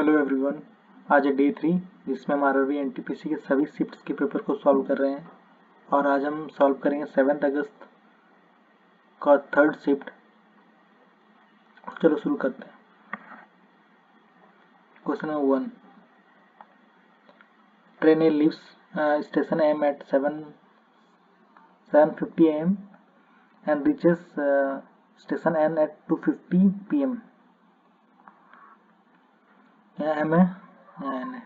Hello everyone. आज है day 3 जिसमें हम आरआरबी एनटीपीसी के सभी शिफ्ट्स के पेपर को सॉल्व कर रहे हैं और आज हम सॉल्व करेंगे 7 अगस्त का थर्ड शिफ्ट। चलो शुरू करते हैं। Question number 1। Train A leaves station M at 7:50 AM and reaches station N at 2:50 PM। यहाँ एम है, यहाँ एन है।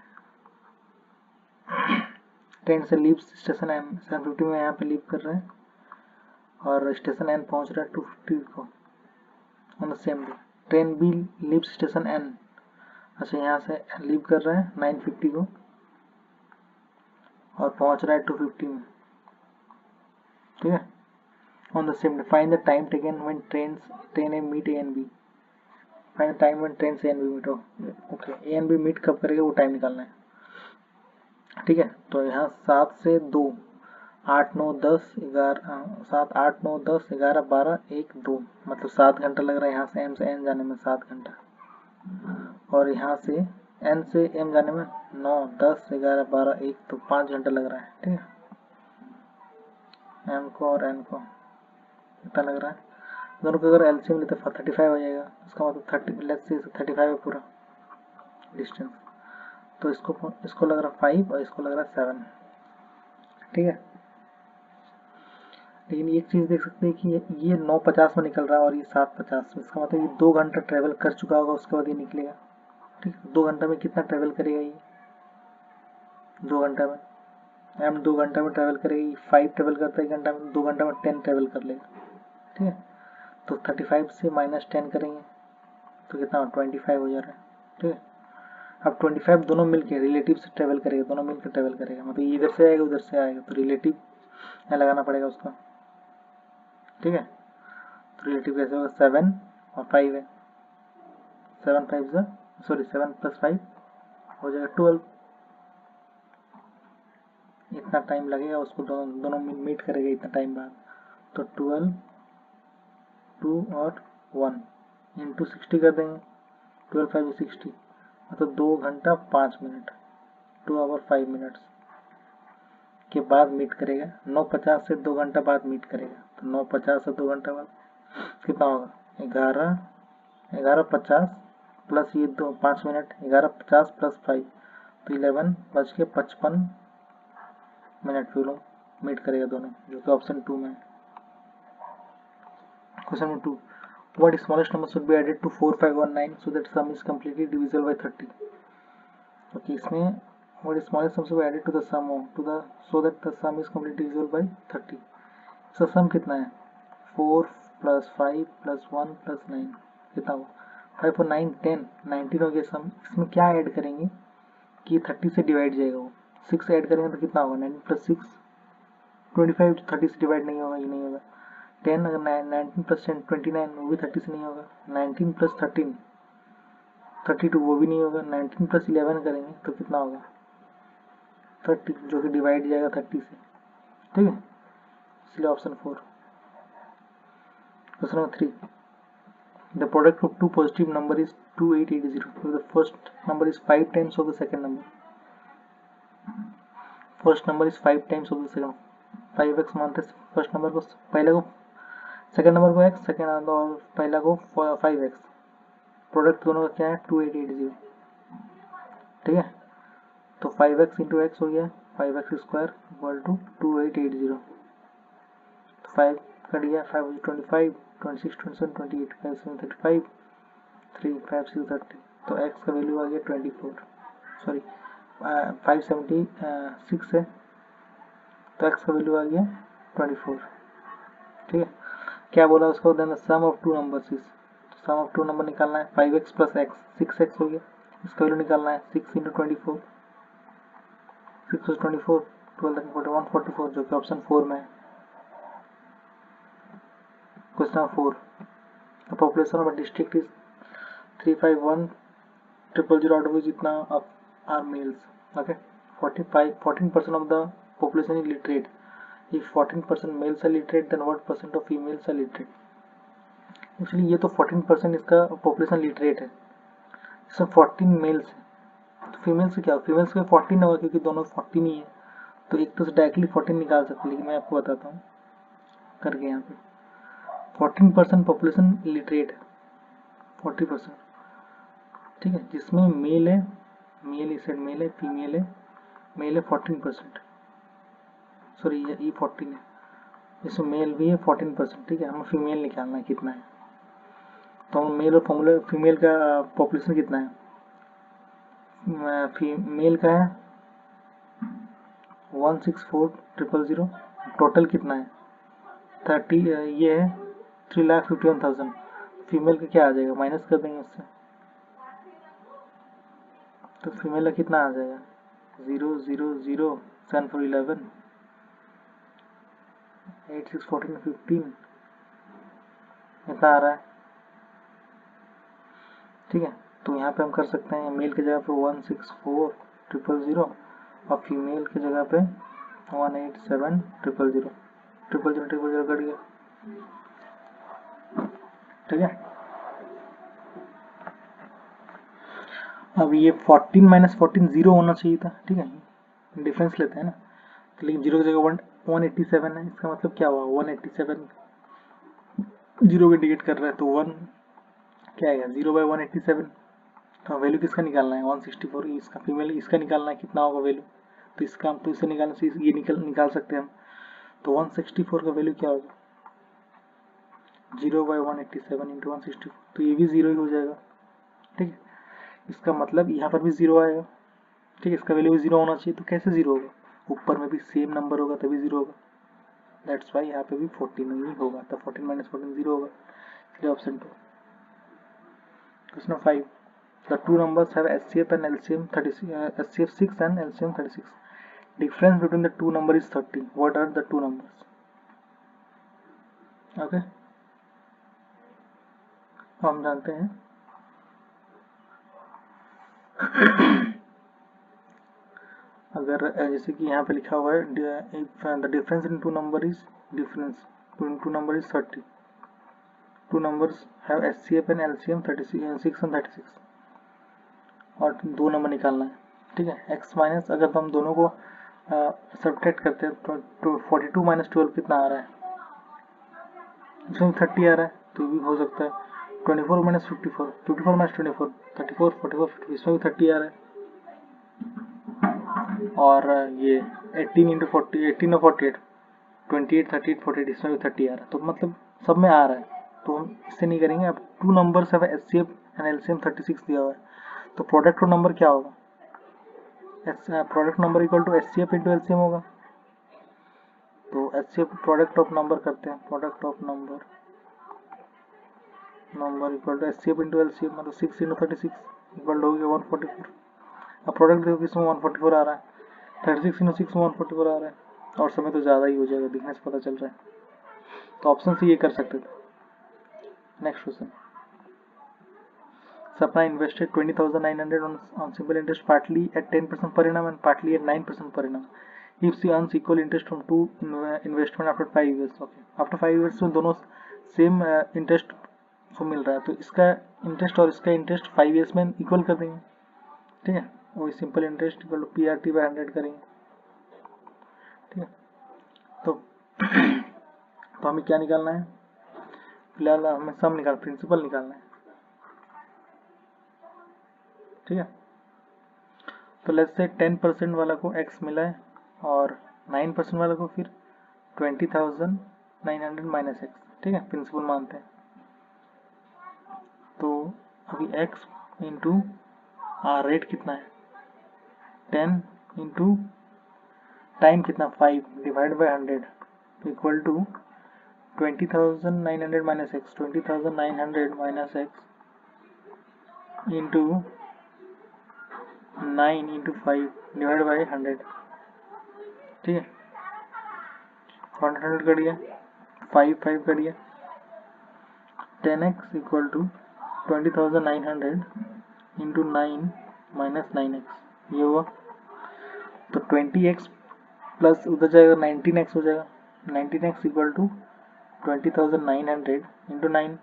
ट्रेन से लीव्स स्टेशन एम 7:50 में यहाँ पे लीव कर रहे हैं और स्टेशन एन पहुंच रहा है 2:50 को on the same day. Train B leaves station N, अच्छा यहाँ से लीव कर रहा है 9:50 को और पहुंच रहा है 2:50 में, ठीक है। On the same day find the time taken when train A meet A and B. Find the time when train A and B meet. Okay, A and B meet कब करेगा वो टाइम निकालना है, ठीक है। तो यहाँ 7 से 2, 8 9 10 11 7 8 9 10 11 12 1 2, मतलब 7 घंटा लग रहा है यहाँ से एम से एन जाने में 7 घंटा, और यहाँ से एन से एम जाने में 9 10 11 12 1, तो 5 घंटा लग रहा है, ठीक है। एम को और एन को कितना लग रहा है, दोनों को अगर एलसीएम लेते 35 हो जाएगा। इसका मतलब 30 लेट्स से 35 है पूरा डिस्टेंस, तो इसको लग रहा है 5 और इसको लग रहा है 7, ठीक है। लेकिन एक चीज देख सकते हैं कि ये 9:50 में निकल रहा है और ये 7:50 में, इसका मतलब ये 2 घंटा ट्रेवल कर चुका होगा, उसके बाद ये निकलेगा, ठीक है। 2 घंटा में कितना ट्रेवल करेगा ये, 2 घंटा में एम 2 घंटा में ट्रेवल करेगी, 5 ट्रेवल करता है 1 घंटा में, 2 घंटा में 10 ट्रेवल कर लेगा, ठीक है। तो 35 से -10 करेंगे तो कितना 25 हो जा रहा है, ठीक है। अब 25 दोनों मिलके रिलेटिव से ट्रेवल करेगा, दोनों मिलकर ट्रेवल करेगा, मतलब इधर से आएगा उधर से आएगा, तो रिलेटिव यहाँ लगाना पड़ेगा उसका, ठीक है। तो रिलेटिव कैसे होगा, 7 और 5 है, 7 + 5 हो जाएगा 12। इतना टाइम लगेगा उसको, दोनों मीट करेगा इतना टाइम बाद, तो 12 2 और 1 इंटू 60 कर देंगे, 12 5 60, मतलब 2 घंटा 5 मिनट, 2 आवर 5 मिनट्स के बाद मीट करेगा। 9:50 से 2 घंटा बाद मीट करेगा, तो 9:50 से 2 घंटा बाद कितना होगा, 11:50 प्लस ये 5 मिनट, 11:50 + 5, तो 11:55 पे लोग मीट करेगा दोनों, जो कि ऑप्शन 2 में है। Question number 2। What smallest number should be added to 4519 so that sum is completely divisible by 30? Okay, इसमें what smallest sum should be added to the sum so that the sum is completely divisible by 30। इसका सम कितना है, 4 + 5 + 1 + 9, कितना होगा 5 और 9 10 19 हो गया सम। इसमें क्या ऐड करेंगे कि 30 से डिवाइड जाएगा, वो 6 ऐड करेंगे तो कितना होगा 9 + 6 25, 30 से डिवाइड नहीं होगा, ये नहीं होगा। 10 अगर 19 + 10 29, वो भी 30 से नहीं होगा। 19 + 13 32, वो भी नहीं होगा। 19 + 11 करेंगे तो कितना होगा 30, जो कि डिवाइड जाएगा 30 से, ठीक है, इसलिए option 4। Question number 3। The product of two positive number is 2880, so the first number is 5 times of the second number. First number is 5 times of the second, 5x मानते फर्स्ट नंबर को, पहले को second number को x, second और पहला को 5x, product दोनों का क्या है 2880, ठीक है। तो 5x इंटू एक्स हो गया 5x² इक्वल टू 2880, तो 5 कट गया, 5 25 26 27 28 5 7 35 3 5 6 30, तो x का वैल्यू आ गया 24, सॉरी 576 है, तो x का वैल्यू आ गया 24, ठीक है। क्या बोला उसको, then sum of two numbers is, sum of two number निकालना है, 5x + x 6x हो गया, इसका वैल्यू निकालना है 6 × 24, 6 + 24 12 41 44, जो कि ऑप्शन 4 में है। Question number 4। The population of a district is 351,000 out of which इतना are males, okay. 14% of the population is literate. If 14% males are literate, then what percent of females are literate? Actually ये तो 14% इसका population literate है, इसमें 14 mails है, तो female से क्या, फीमेल से 14 होगा क्योंकि दोनों 14 ही है, तो एक तो डायरेक्टली 14 निकाल सकते, लेकिन मैं आपको बताता हूँ करके। यहाँ पे 14% पॉपुलेशन लिटरेट है, 40%, ठीक है, जिसमें मेल है, मेल इस साइड मेल है, फीमेल है, मेल है 14%, सॉरी ये 14 है, इसमें मेल भी है 14%, ठीक है, हमें फीमेल निकालना है कितना है, तो हम मेल और फीमेल का पॉपुलेशन कितना है, मेल का है 164,000, टोटल कितना है 30, ये है 3,51,000, फीमेल का क्या आ जाएगा, माइनस कर देंगे इससे, तो फीमेल का कितना आ जाएगा 0,0,0, 7 4 11, 8 6 14 15, इतना आ रहा है, ठीक है। तो यहाँ पे हम कर सकते हैं मेल की जगह पे 164,000 और फीमेल की जगह पे 187,000, 0,000 कट गया, ठीक है। अब ये 14 माइनस 14 जीरो होना चाहिए था, ठीक है, डिफरेंस लेते हैं ना, तो लेकिन जीरो की जगह 187 है, इसका मतलब क्या हुआ 187 जीरो को इंडिकेट कर रहा है, तो 1 क्या आएगा 0/187, तो वैल्यू किसका निकालना है 164, इसका फीमेल इसका निकालना है कितना होगा वैल्यू, तो इसका हम तो इसे निकालने से ये निकाल सकते हैं हम, तो 164 का वैल्यू क्या होगा 0/187 इंटू 164, तो ये भी जीरो ही हो जाएगा, ठीक है, इसका मतलब यहाँ पर भी जीरो आएगा, ठीक है, इसका वैल्यू भी जीरो होना चाहिए, तो कैसे जीरो होगा, ऊपर में भी सेम नंबर होगा तभी जीरो होगा, दैट्स वाई यहाँ पे भी 14 ही होगा, तो 14 माइनस 14 जीरो होगा, इसलिए option 2। Question 5, the two numbers have HCF and LCM 36, HCF 6 and LCM 36. Difference between the two numbers is 30. What are the two numbers? Okay. हम जानते हैं अगर जैसे कि यहाँ पे लिखा हुआ है if the difference in two number is difference between two number is 30. Two numbers have HCF and LCM 36 and 36. और दो नंबर निकालना है, ठीक है, x माइनस अगर हम दोनों को सब्ट्रैक्ट करते हैं तो 42 माइनस 12 कितना आ रहा है, इसमें 30 आ रहा है, तो भी हो सकता है 24 माइनस 54, 54 माइनस 24, 34, 44, 50, इसमें भी 30 आ रहा है, और ये 18 इंटू 40, 18 और 48, 28, 38, 48, इसमें भी 30 आ रहा है, तो मतलब सब में आ रहा है, तो हम इससे नहीं करेंगे। अब टू नंबर्स है HCF एंड LCM 36 दिया हुआ है, तो प्रोडक्ट ऑफ नंबर क्या होगा, product number equal to HCF into LCM होगा, तो HCF प्रोडक्ट ऑफ नंबर करते हैं, product of number equal to HCF into LCM, मतलब 6 इंटू 36 इक्वल टू हो गया 144। अब प्रोडक्ट देखो किसमें 144 आ रहा है, 36 इंटू 6 में 144 आ रहा है, और समय तो ज़्यादा ही हो जाएगा, दिखने से पता चल रहा है, तो ऑप्शन से ये कर सकते थे। Next question, Sapna invested 20,900 on simple interest, partly at 10% per annum and partly at 9% per annum. If she earns equal interest from two investment after 5 years, okay, after 5 years में दोनों सेम इंटरेस्ट को मिल रहा है, तो इसका interest और इसका interest 5 years में इक्वल कर देंगे, ठीक है, वही simple interest equal to PRT/100 करेंगे, ठीक है, तो हमें क्या निकालना है, फिलहाल हमें सम प्रिंसिपल निकालना है, ठीक है, तो लेट्स से 10% वाला को x मिला है और 9% वाला को फिर 20,900 माइनस एक्स, ठीक है, प्रिंसिपल मानते हैं, तो अभी x इंटू रेट कितना है 10 इंटू टाइम कितना 5 divide by 100 equal to 20,900 minus x, 20,900 minus x into 9 into 5 divide by 100, ठीक है, 100 कट गया, 5 कट गया, 10x equal to 20,900 into 9 minus 9x, ये हुआ, तो 20x प्लस उधर जाएगा 19x हो जाएगा, 19x equal to 20,900 into 9,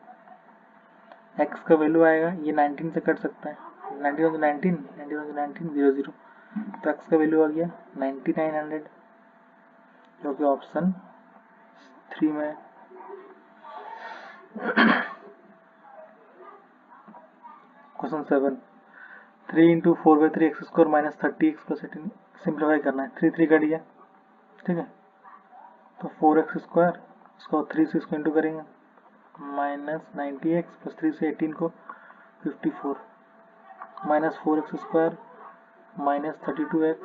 x का वैल्यू आएगा, ये 19 से कट सकता है, 19 0 0, तो x का वैल्यू आ गया 9900, जो कि ऑप्शन 3 में। Question 7, 3 into 4/3 x square minus 30x plus 18 simplify करना है। 3 3 कट गया, ठीक है, तो 4x स्क्वायर, इसको 3 से इसको इंटू करेंगे, माइनस 90x प्लस 3 से 18 को 54, minus 4x square minus 32x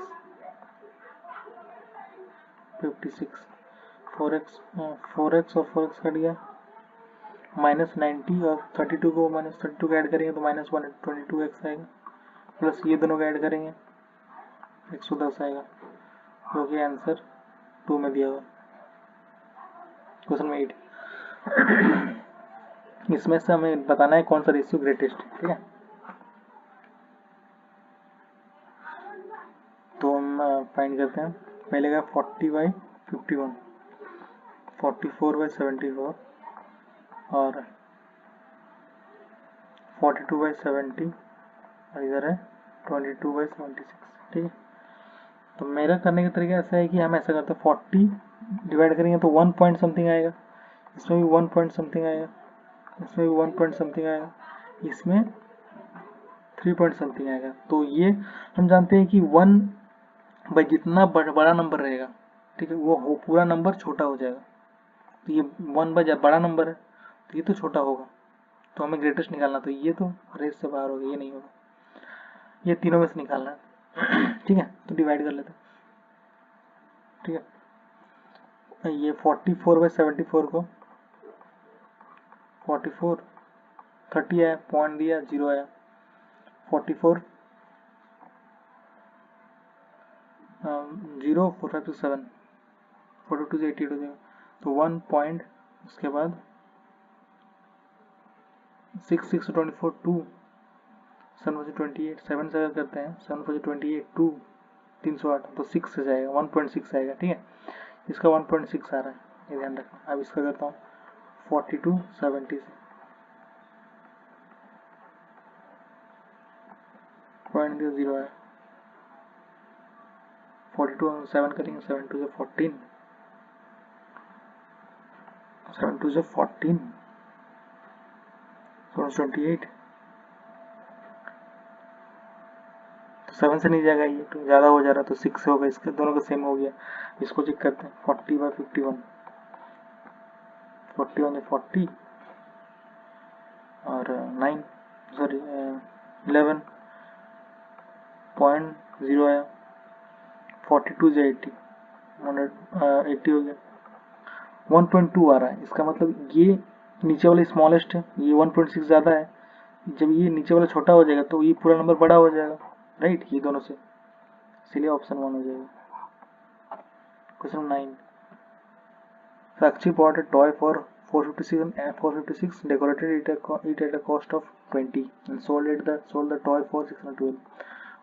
56, 4x और 4x कट गया, माइनस 90 और 32 को माइनस 32 का ऐड करेंगे तो माइनस 122x आएगा, प्लस ये दोनों का ऐड करेंगे 110 आएगा, जो कि आंसर 2 में दिया हुआ। क्वेश्चन 8, इसमें से हमें बताना है कौन सा रेशियो ग्रेटेस्ट है, ठीक है। तो हम फाइंड करते हैं। पहले का 40/51, 44/74 और 42/70 और इधर है 22/76, ठीक है। तो मेरा करने का तरीका ऐसा है कि हम ऐसा करते हैं 40 डिवाइड करेंगे तो 1 पॉइंट समथिंग आएगा, इसमें भी 1 पॉइंट समथिंग आएगा, इसमें भी 1 पॉइंट समथिंग आएगा, इसमें 3 पॉइंट समथिंग आएगा। तो ये हम जानते हैं कि 1 भाई जितना बड़ा नंबर रहेगा, ठीक है, वो पूरा नंबर छोटा हो जाएगा। तो ये 1 बाय बड़ा नंबर है तो ये तो छोटा होगा, तो हमें ग्रेटेस्ट निकालना, तो ये तो रेस से बाहर होगा, ये नहीं होगा, ये तीनों में से निकालना है। ठीक है, तो डिवाइड कर लेते हैं, ठीक है। ये 44/74 को 44 30 आया, पॉइंट दिया 0 आया, 44 0 4 5 6 7 42 से 88 हो जाएगा, तो 1 पॉइंट, उसके बाद 6 6 24 2 7 बजे 28 7 से अगर करते हैं 7 बजे 28 2 308, तो 6 से जाएगा, 1.6 आएगा, ठीक है। इसका 1.6 आ रहा है, ये ध्यान रखना। अब इसका करता हूँ 42 70 से, पॉइंट दिया 0 आया, 42 7 करेंगे, 7 2 से 14, 7 2 से 14 28, तो 7 से नहीं जाएगा, ये तो ज़्यादा हो जा रहा है, तो 6 से होगा, इसके दोनों का सेम हो गया। इसको चेक करते हैं 40/51, 41 से 40 और 9 सॉरी 11.0 आया, 42 से 80 80 हो गया, 1.2 आ रहा है। इसका मतलब ये नीचे वाला स्मॉलेस्ट है, ये 1.6 ज़्यादा है, जब ये नीचे वाला छोटा हो जाएगा तो ये पूरा नंबर बड़ा हो जाएगा, राइट, ये दोनों से, इसलिए ऑप्शन 1 हो जाएगा। Question 9, Sakshi bought a toy for 456 decorated it at a cost of 20 and sold the toy for 612.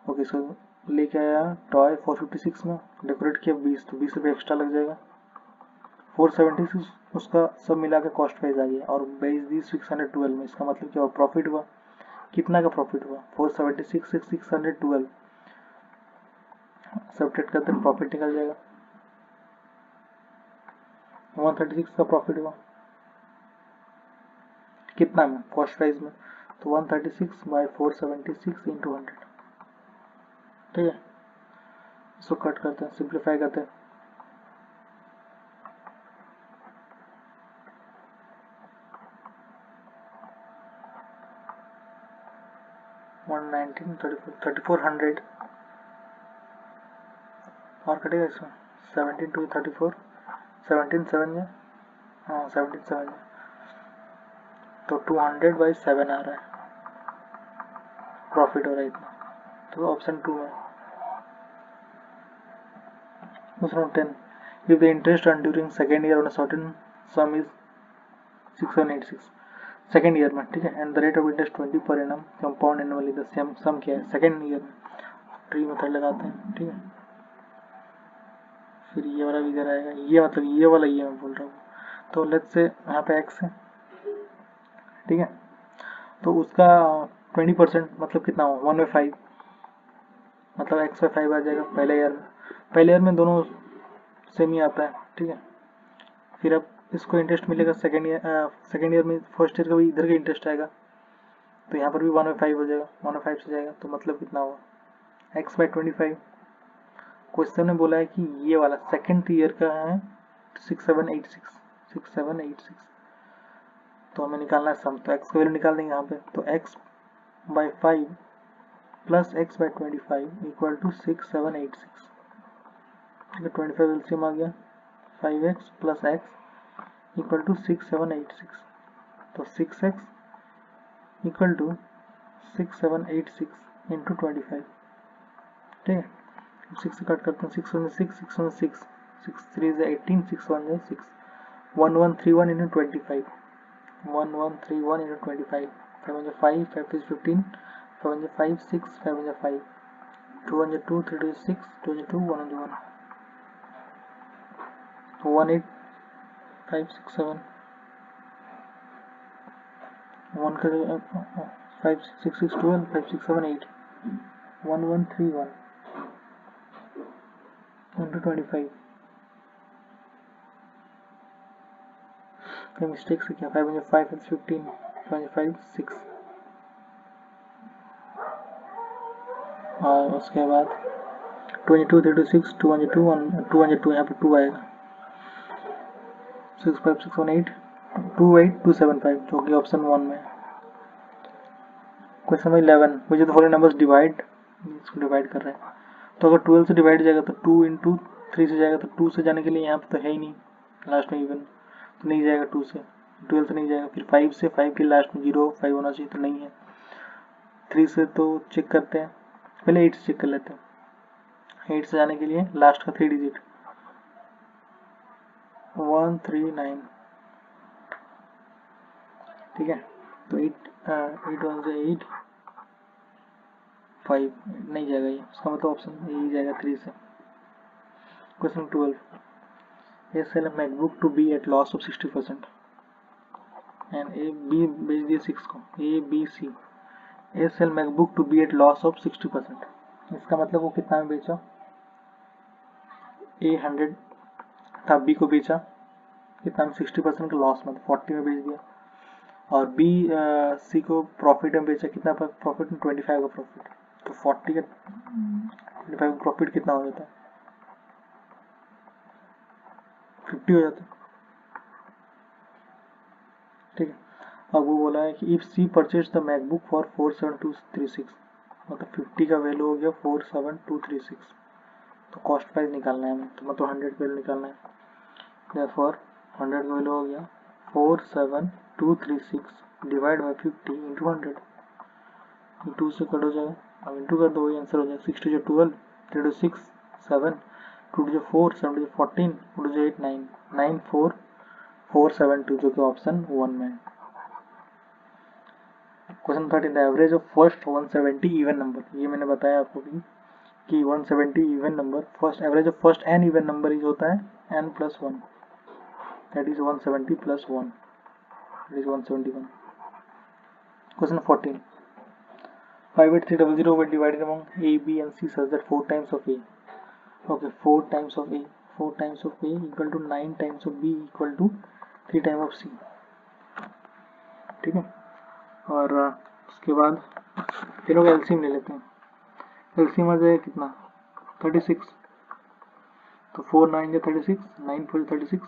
Okay, सो लेके आया टॉय 456 में, डेकोरेट किया 20, तो 20 रुपये एक्स्ट्रा लग जाएगा, 476 उसका सब मिला के कॉस्ट प्राइस आ गया, और बेच दी 612 में। इसका मतलब क्या हुआ, प्रॉफिट हुआ, कितना का प्रॉफिट हुआ, 476 से 612 सब्ट्रैक्ट करते हैं, प्रॉफिट निकल जाएगा, 136 का प्रॉफिट हुआ, कितना में, कॉस्ट प्राइस में, तो 136/476 इंटू 100, ठीक है। इसको कट करते हैं, सिंप्लीफाई करते हैं, 119 3400 और कटेगा इसमें 17 2 34 17 7 में, हाँ 17 7 में, तो 200/7 आ रहा है, प्रॉफिट हो रहा है इतना, तो ऑप्शन 2 में। Question 10, if the interest earned during second year on a certain sum is 6186, second year में, ठीक है, and the rate of interest 20 per annum compound annually, the sum क्या है, सेकेंड ईयर में, ट्री मेथड लगाते हैं, ठीक है। फिर ये वाला भी इधर आएगा, ये मतलब ये वाला ये मैं बोल रहा हूँ, तो लेट्स से यहाँ पे x है, ठीक है, तो उसका 20% मतलब कितना हो 1/5, मतलब x/5 आ जाएगा पहले ईयर में दोनों सेम ही आता है, ठीक है। फिर अब इसको इंटरेस्ट मिलेगा सेकेंड ईयर में, फर्स्ट ईयर का भी इधर का इंटरेस्ट आएगा, तो यहाँ पर भी 1/5 हो जाएगा, 1/5 से जाएगा, तो मतलब कितना होगा x/25। क्वेश्चन ने बोला है कि ये वाला सेकेंड ईयर का है 6786, तो हमें निकालना है सम, तो x का वैल्यू निकाल देंगे यहाँ पे, तो x/5 plus x/25 equal to 6786, ठीक है। 25 एलसीएम आ गया, 5x plus x equal to 6786, तो 6x इक्वल टू 6786 इंटू 25, ठीक है। 6 से कट करते हैं, 6 1 6, 6 1 6, 6 3 18, 6 1 6, 1131 इंटू 25, 1131 इंटू 25, 5 5, 5 2 15, 5 5 6, 5 5, 2 2, 3 6, 2 2, 1 1, 1 8 5 6 7, 1 का 5 6 6 12, 5 6 7 8, 1131 into 25, कोई मिस्टेक से क्या, 5 5 15, 5 5 6, और उसके बाद 22 36, 2 2 2 यहाँ पे 2 आएगा, 6 5 6 1 8, 2 8 2 7 5, जो कि ऑप्शन 1 में। क्वेश्चन नंबर 11, मुझे तो फॉलोइंग नंबर्स डिवाइड, इसको डिवाइड कर रहे हैं, तो अगर 12 से डिवाइड जाएगा तो 2 इंटू 3 से जाएगा, तो 2 से जाने के लिए यहाँ पे तो है ही नहीं लास्ट में इवन, तो नहीं जाएगा 2 से, 12 से नहीं जाएगा। फिर 5 से, 5 के लास्ट में 0 5 होना चाहिए, तो नहीं है। 3 से तो चेक करते हैं, पहले 8 से चेक कर लेते हैं। 8 से जाने के लिए लास्ट का 3 डिजिट 139, ठीक है। तो 8 1 से 8 5 नहीं जाएगा ये, उसका मतलब ऑप्शन यही जाएगा 3 से। Question 12, A sell MacBook to B at loss of 60% and A B बेच दिए 6 को, A B C. A sell MacBook to B at loss of 60%, इसका मतलब वो कितना में बेचा, ए 100 था, बी को बेचा कितना में 60% का लॉस में, 40 में बेच दिया, और बी सी को प्रॉफिट में बेचा, कितना प्रॉफिट में, 25 का प्रॉफिट, तो 40 का 25 का प्रॉफिट कितना हो जाता है, 50 हो जाता है, ठीक है। अब वो बोला है कि if C purchase the MacBook for 47236, मतलब 50 का वैल्यू हो गया 47236, तो कॉस्ट प्राइस निकालना है हमें, तो मतलब 100 वैल्यू निकालना है, देयरफॉर 100 का वैल्यू हो गया 47236 डिवाइड बाई 50 इंटू 100, 2 से कट हो जाएगा, अब इंटू कर दो, वही आंसर हो जाएगा, 6 2 12, 3 2 6 7, 2 2 4, 7 2 14, 2 2 8 9, 9 4 4 7 2, जो कि ऑप्शन 1 में है। Question 13, the average of first 170 even number, ये मैंने बताया आपको भी कि 170 even number, first average of first N even number is होता है n plus 1, that is 170 plus 1, that is 171। Question 14, 58300 were divided among A, B and C such that 4 times of A, okay, 4 times of A equal to 9 times of B equal to 3 times of C, ठीक है। और उसके बाद तीनों का LCM ले लेते हैं, एलसीएम आ जाएगा कितना 36, तो 4 9 जा 36, 9 4 36,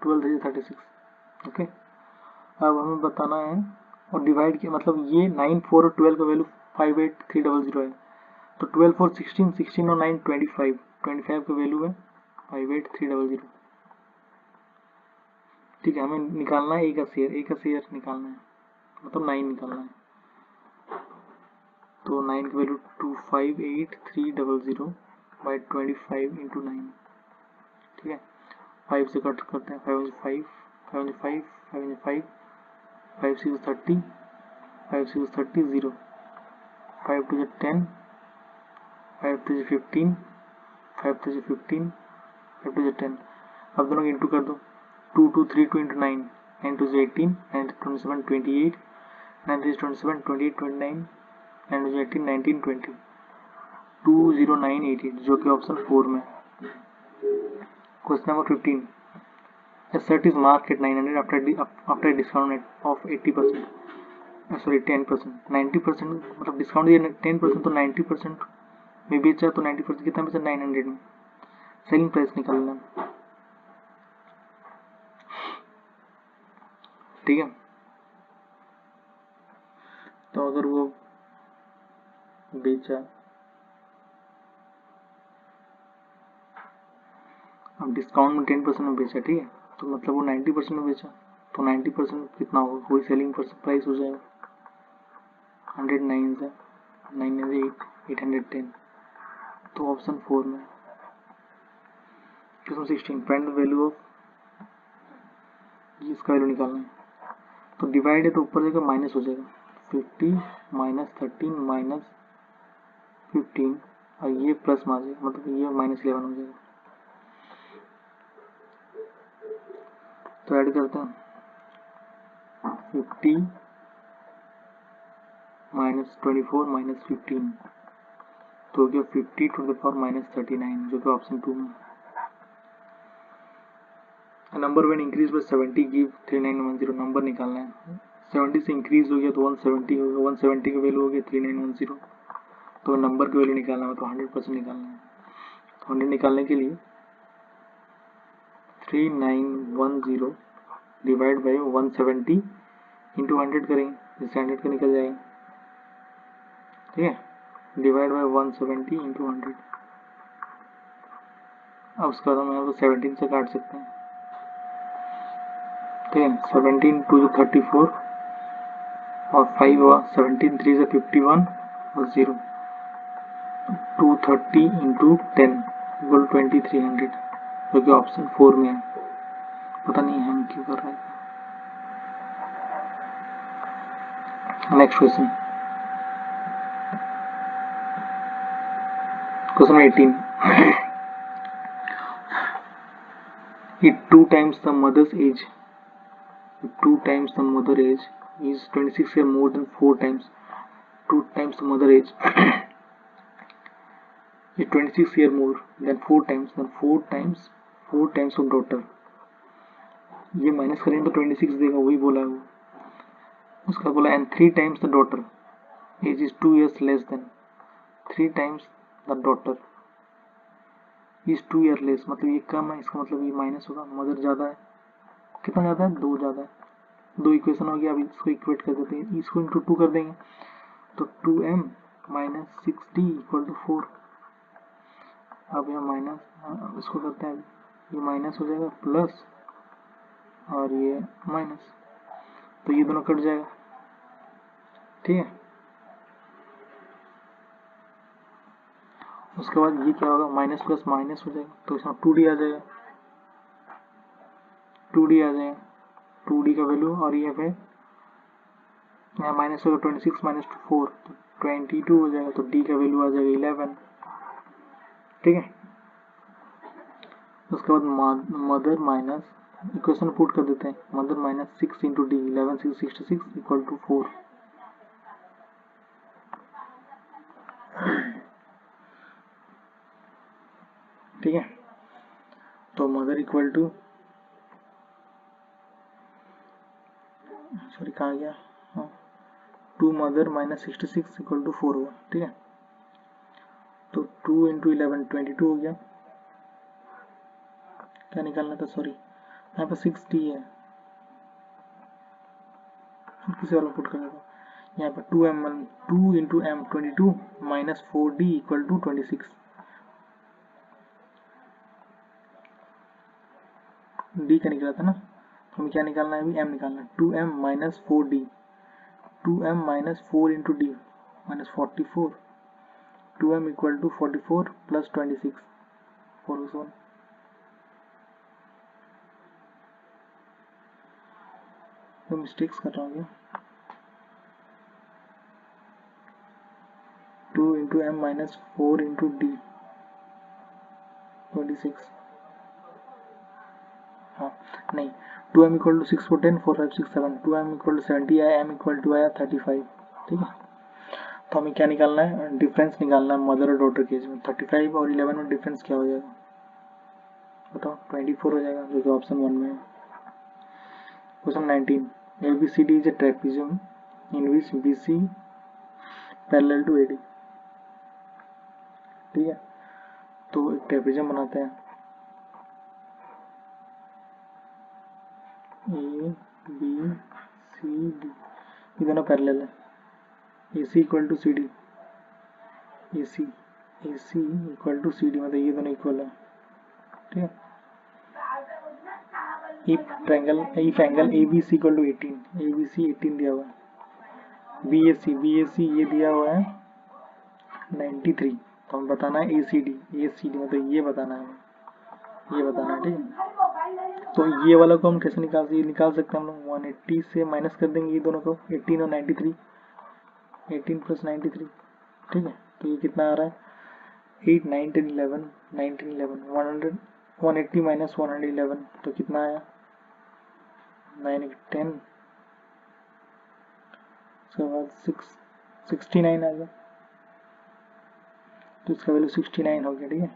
12 3 36, ओके। अब हमें बताना है और डिवाइड किया, मतलब ये 9 4 और 12 का वैल्यू 58300 है, तो 12 4 16, 16 और 9 25, 25 का वैल्यू है 58300, ठीक है। हमें निकालना है ए का शेयर निकालना है, मतलब 9 निकालना है, तो 9 की वैल्यू 258300 बाई 25 इंटू 9, ठीक है। 5 से कट करते हैं, 5 5 5 5 5 5 5 6 30, 5 6 30 0, 5 2 10, 5 3 15, 5 3 15, 5 2 10, अब दोनों इंटू कर दो, 2 2 3 2 इंटू 9, 9 2 18, 9 27 28, 9 3 27 28 29, एंड हो जाए 18, 19, 20, 20988 जो कि ऑप्शन 4 में। Question number 15, a shirt is marked at 900 after a discount of 80%, sorry 10%, 90% मतलब डिस्काउंट दिया 10% तो 90% में बेचा, तो 90% कितना बेचा 900 में। सेलिंग प्राइस निकालना, ठीक है। तो अगर वो बेचा, अब डिस्काउंट में 10% में बेचा, ठीक है, तो मतलब वो 90% में बेचा, तो 90% कितना होगा, कोई सेलिंग प्राइस हो जाएगा 109 से 810, तो ऑप्शन 4 में। Question 16, find the value of, इसका वैल्यू निकालना है, तो डिवाइड है तो ऊपर जाकर माइनस हो जाएगा 50 माइनस 13 माइनस 15 और ये प्लस में आ जाएगा, मतलब ये माइनस 11 हो जाएगा। तो ऐड करते हैं 50 माइनस 24 माइनस 15, तो हो गया 50 टू द पावर माइनस 39 जो कि ऑप्शन 2 में। Number when increase by 70 give 3910, number निकालना है, 70 से इंक्रीज हो गया तो 170 होगा, 170 का वैल्यू हो गया 3910, तो नंबर की वैल्यू निकालना है तो 100% निकालना है। 100 निकालने के लिए 3910 डिवाइड बाई 170 इंटू 100 करेंगे, इससे 100 का निकल जाएगा, ठीक है, डिवाइड बाई 170 इंटू 100। अब उसका हम यहाँ पर 17 से काट सकते हैं, ठीक है, 17 टू 34 और 5 हुआ, 17 3 से 51 और 0, 230 इंटू 10 इक्वल 2300 जो कि ऑप्शन 4 में है। पता नहीं हम क्यों कर रहे हैं। Next question, question 18, if 2 times the mother's age, if 2 times the mother age is 26 year more than 4 times 2 times the mother age is 26 year more than 4 times, then 4 times of daughter, ये minus करेंगे तो 26 देगा, वही बोला है वो। उसका बोला and 3 times the daughter age is 2 years less than, 3 times the daughter is 2 year less, मतलब ये कम है, इसका मतलब ये माइनस होगा, मदर ज़्यादा है, कितना ज़्यादा है 2 ज़्यादा है, 2 इक्वेशन हो गया। अभी इसको इक्वेट कर देते हैं, इसको इंटू 2 कर देंगे तो 2m minus 6d equal to 4। अब यहाँ माइनस, इसको करते हैं, ये माइनस हो जाएगा प्लस और ये माइनस, तो ये दोनों कट जाएगा, ठीक है। उसके बाद ये क्या होगा, माइनस प्लस माइनस हो जाएगा, तो इसमें 2d आ जाएगा, 2d आ जाएगा, 2d का वैल्यू, और ये है यहाँ माइनस होगा 26 माइनस 4 तो 22 हो जाएगा, तो d का वैल्यू आ जाएगा 11, ठीक है। उसके बाद मदर माइनस, इक्वेशन पुट कर देते हैं, mother minus 6 into D, 11 6 66 equal to 4, ठीक है। तो मदर इक्वल टू, सॉरी कहाँ गया, हाँ 2 मदर माइनस 66 इक्वल टू 4 हुआ, ठीक है। तो 2 इंटू 11 22 हो गया, क्या निकालना था, सॉरी यहाँ पर 6d है, किसी वाला पुट करना था, यहाँ पर 2 into m 22 minus 4d equal to 26, d का निकला था ना, तो हमें क्या निकालना है, अभी m निकालना है, 2m minus 4d, 2m minus 4 into D minus 44, 2m equal to 44 plus 26 4, तो मिस्टेक्स कर रहा हूँ, 2 into M minus 4 into D 26, हाँ नहीं, 2m equal to 6 4 10 4 5 6 7, 2m equal to 70 आया, m इक्वल टू आया 35, ठीक है। तो हमें क्या निकालना है, डिफरेंस निकालना है मदर और डॉटर केस में। 35 और 11 में डिफरेंस क्या हो जाएगा बताओ? 24 हो जाएगा, जो कि ऑप्शन 1 में है। Question 19, ABCD is a trapezium in which BC parallel to AD। ठीक है, तो एक ट्रेपेजियम बनाते हैं, ABCD, ये दोनों पैरेलल है। AC equal to CD, AC equal to CD, मतलब ये दोनों इक्वल है। ठीक है, if angle ABC equal to 18, ABC 18 दिया हुआ है, BAC ये दिया हुआ है 93, तो हमें बताना है ACD मतलब ये बताना है हमें, ये बताना है। ठीक है, तो ये वाला को हम कैसे निकाल सकते हैं हम लोग? 180 से माइनस कर देंगे ये दोनों को, 18 और 93, 18 प्लस 93। ठीक है, तो ये कितना आ रहा है? 8 9 10 11 19 11 100 180 माइनस 111, तो कितना आया? 9 10, उसके बाद 69 आ गया, तो इसका वैल्यू 69 हो गया। ठीक है,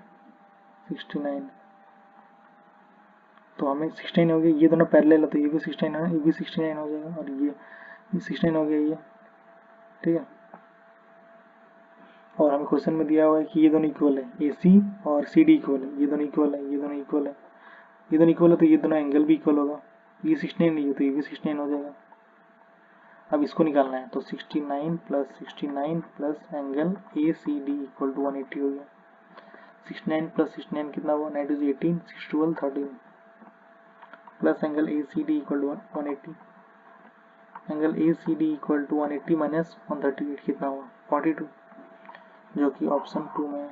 69, तो हमें 69 हो गया, ये दोनों पैरेलल है तो ये भी 69 है, ये भी 69 हो जाएगा, और ये 69 हो गया ये। ठीक है, और हमें क्वेश्चन में दिया हुआ है कि ये दोनों इक्वल है, AC और CD इक्वल है, ये दोनों इक्वल है, ये दोनों इक्वल है, ये दोनों इक्वल है, तो ये दोनों एंगल भी इक्वल होगा। ये 69 नहीं है तो ये भी 69 हो जाएगा। अब इसको निकालना है, तो 69 plus angle ACD equal to 180 हो गया। 69 प्लस 69 कितना हुआ? 9 2 18, 6 12 13, plus angle ACD equal to 180, angle ACD equal to 180 minus 138 कितना हुआ? 42, जो कि ऑप्शन 2 में है।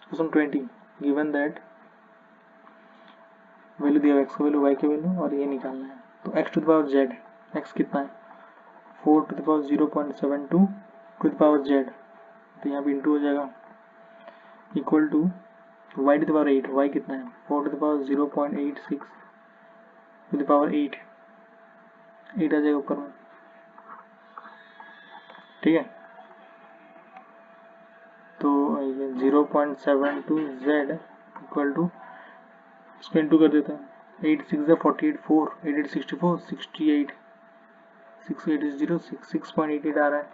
क्वेश्चन 20, गिवन दैट वैल्यू दिया x का वैल्यू, y की वैल्यू, और ये निकालना है। तो x to the power z, x कितना है? 4 to the power 0.72 to the power z, तो यहाँ पे इंटू हो जाएगा, equal to y to the power 8, y कितना है? 4 to the power 0.86 to the power 8 आ जाएगा ऊपर में। ठीक है, तो ये 0.72z इक्वल टू, इसको इंटू कर देते हैं, 8 6 48, 4 8 8 64, 68 6 8 0 6.88 आ रहा है।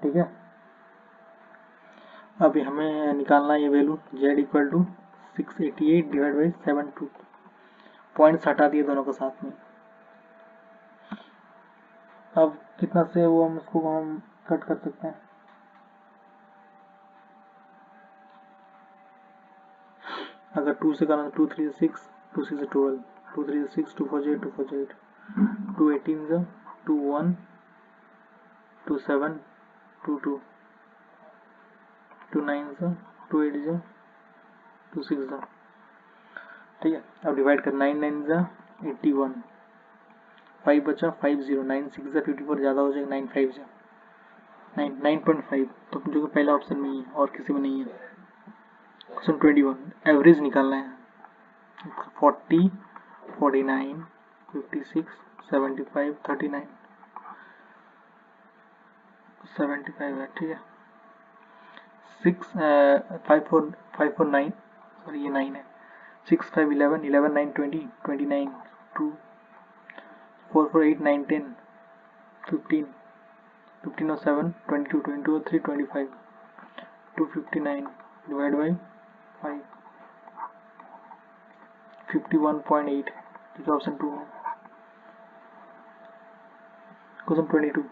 ठीक है, अभी हमें निकालना है ये value, z equal to 688 divide by 72, points हटा दिए दोनों को साथ में। अब कितना से वो हम इसको हम कट कर सकते हैं? अगर 2 से करना, 2 3 6, 2 6 12, 2 3 6, 2 4 8, 2 4 8, 2 18 2 1, 2 7, 2 2, 2 9 2 8 2 6। ठीक है, अब डिवाइड कर, 9 9 81, 5 बचा, 5 0, 9 6 54, ज़्यादा हो जाएगा, 9 5 9.5, तो जो कि पहला ऑप्शन में ही है और किसी में नहीं है। क्वेश्चन 21, एवरेज निकालना है, 40 49 56 75 39 75 है। ठीक है, 6 5 4 5 4 9, सॉरी ये 9 है, 6 5 11 11 9 20 29 2 4 4 8 9 10 15 15 और 7 22 22 और 3 25 259 डिवाइड बाई 5 51.8, ठीक है, ऑप्शन 2 है। Question 22,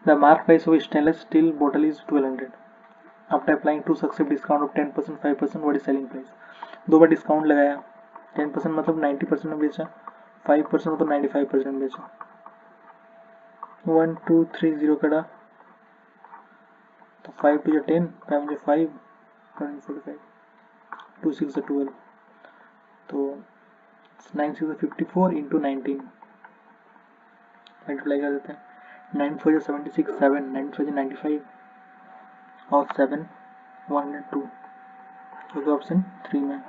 the mark price of stainless steel बोतल is 1200, after applying 2 successive discount of 10% 5%, what is selling price? 2 बार डिस्काउंट लगाया, 10% मतलब 90% में बेचा, 5% मतलब 95% में बेचा। 1 2 3 0 कड़ा, तो 5 2 10, 5 5 45, 2 6 12, तो 9 6 54 इंटू 19 मल्टीप्लाई कर देते हैं, 9 4 76 7, 9 4 95 और 7 102, जो कि ऑप्शन 3 में।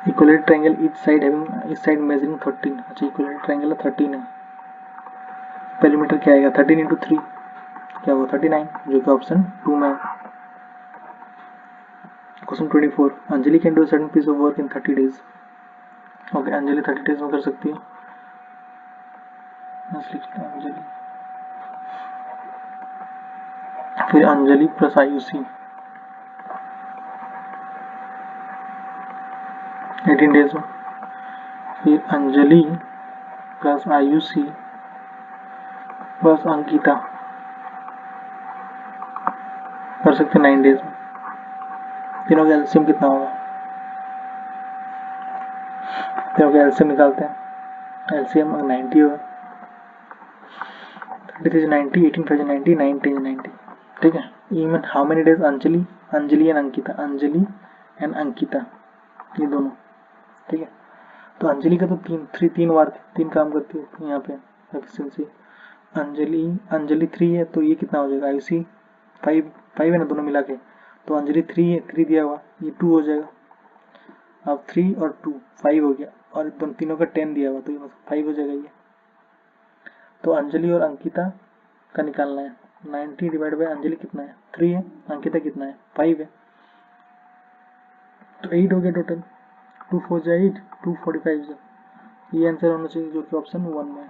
Equilateral triangle etch side having, इस साइड मेजरिंग 13, अच्छा इक्विलेटरल ट्रायंगल 13 है, पेरीमीटर क्या आएगा 13 इंटू 3 क्या होगा 39, जो कि ऑप्शन 2 में है। Question 24, Anjali can do certain piece of work in 30 days. Okay, Anjali 30 days में कर सकती है। अंजलि, फिर अंजलि प्लस आयुषी 18 डेज में, फिर अंजलि प्लस आयुषी प्लस अंकिता कर सकते 9 डेज में। तीनों का एलसीएम कितना होगा, तीनों का एलसीएम निकालते हैं। एलसीएम 90 होगा, 30 90, 18 5 90, 9 10 90, ठीक है। Even how many days Anjali, Anjali and Ankita, Anjali and Ankita ये दोनों, ठीक है। तो अंजलि का तो तीन काम करती है यहाँ पे एफिशिएंसी। अंजलि 3 है तो ये कितना हो जाएगा, आयुषी 5 है ना दोनों मिला के, तो अंजलि 3 है, 3 दिया हुआ, ये 2 हो जाएगा। अब 3 और 2 5 हो गया, और दोनों तीनों का 10 दिया हुआ, तो ये 5 हो जाएगा ये। तो अंजलि और अंकिता का निकालना है। 90 डिवाइड बाई अंजलि कितना है 3 है, अंकिता कितना है 5 है, तो 8 हो गया टोटल। 2 4 जा 8, 2 45 जा, ये आंसर होना चाहिए जो कि ऑप्शन 1 में है।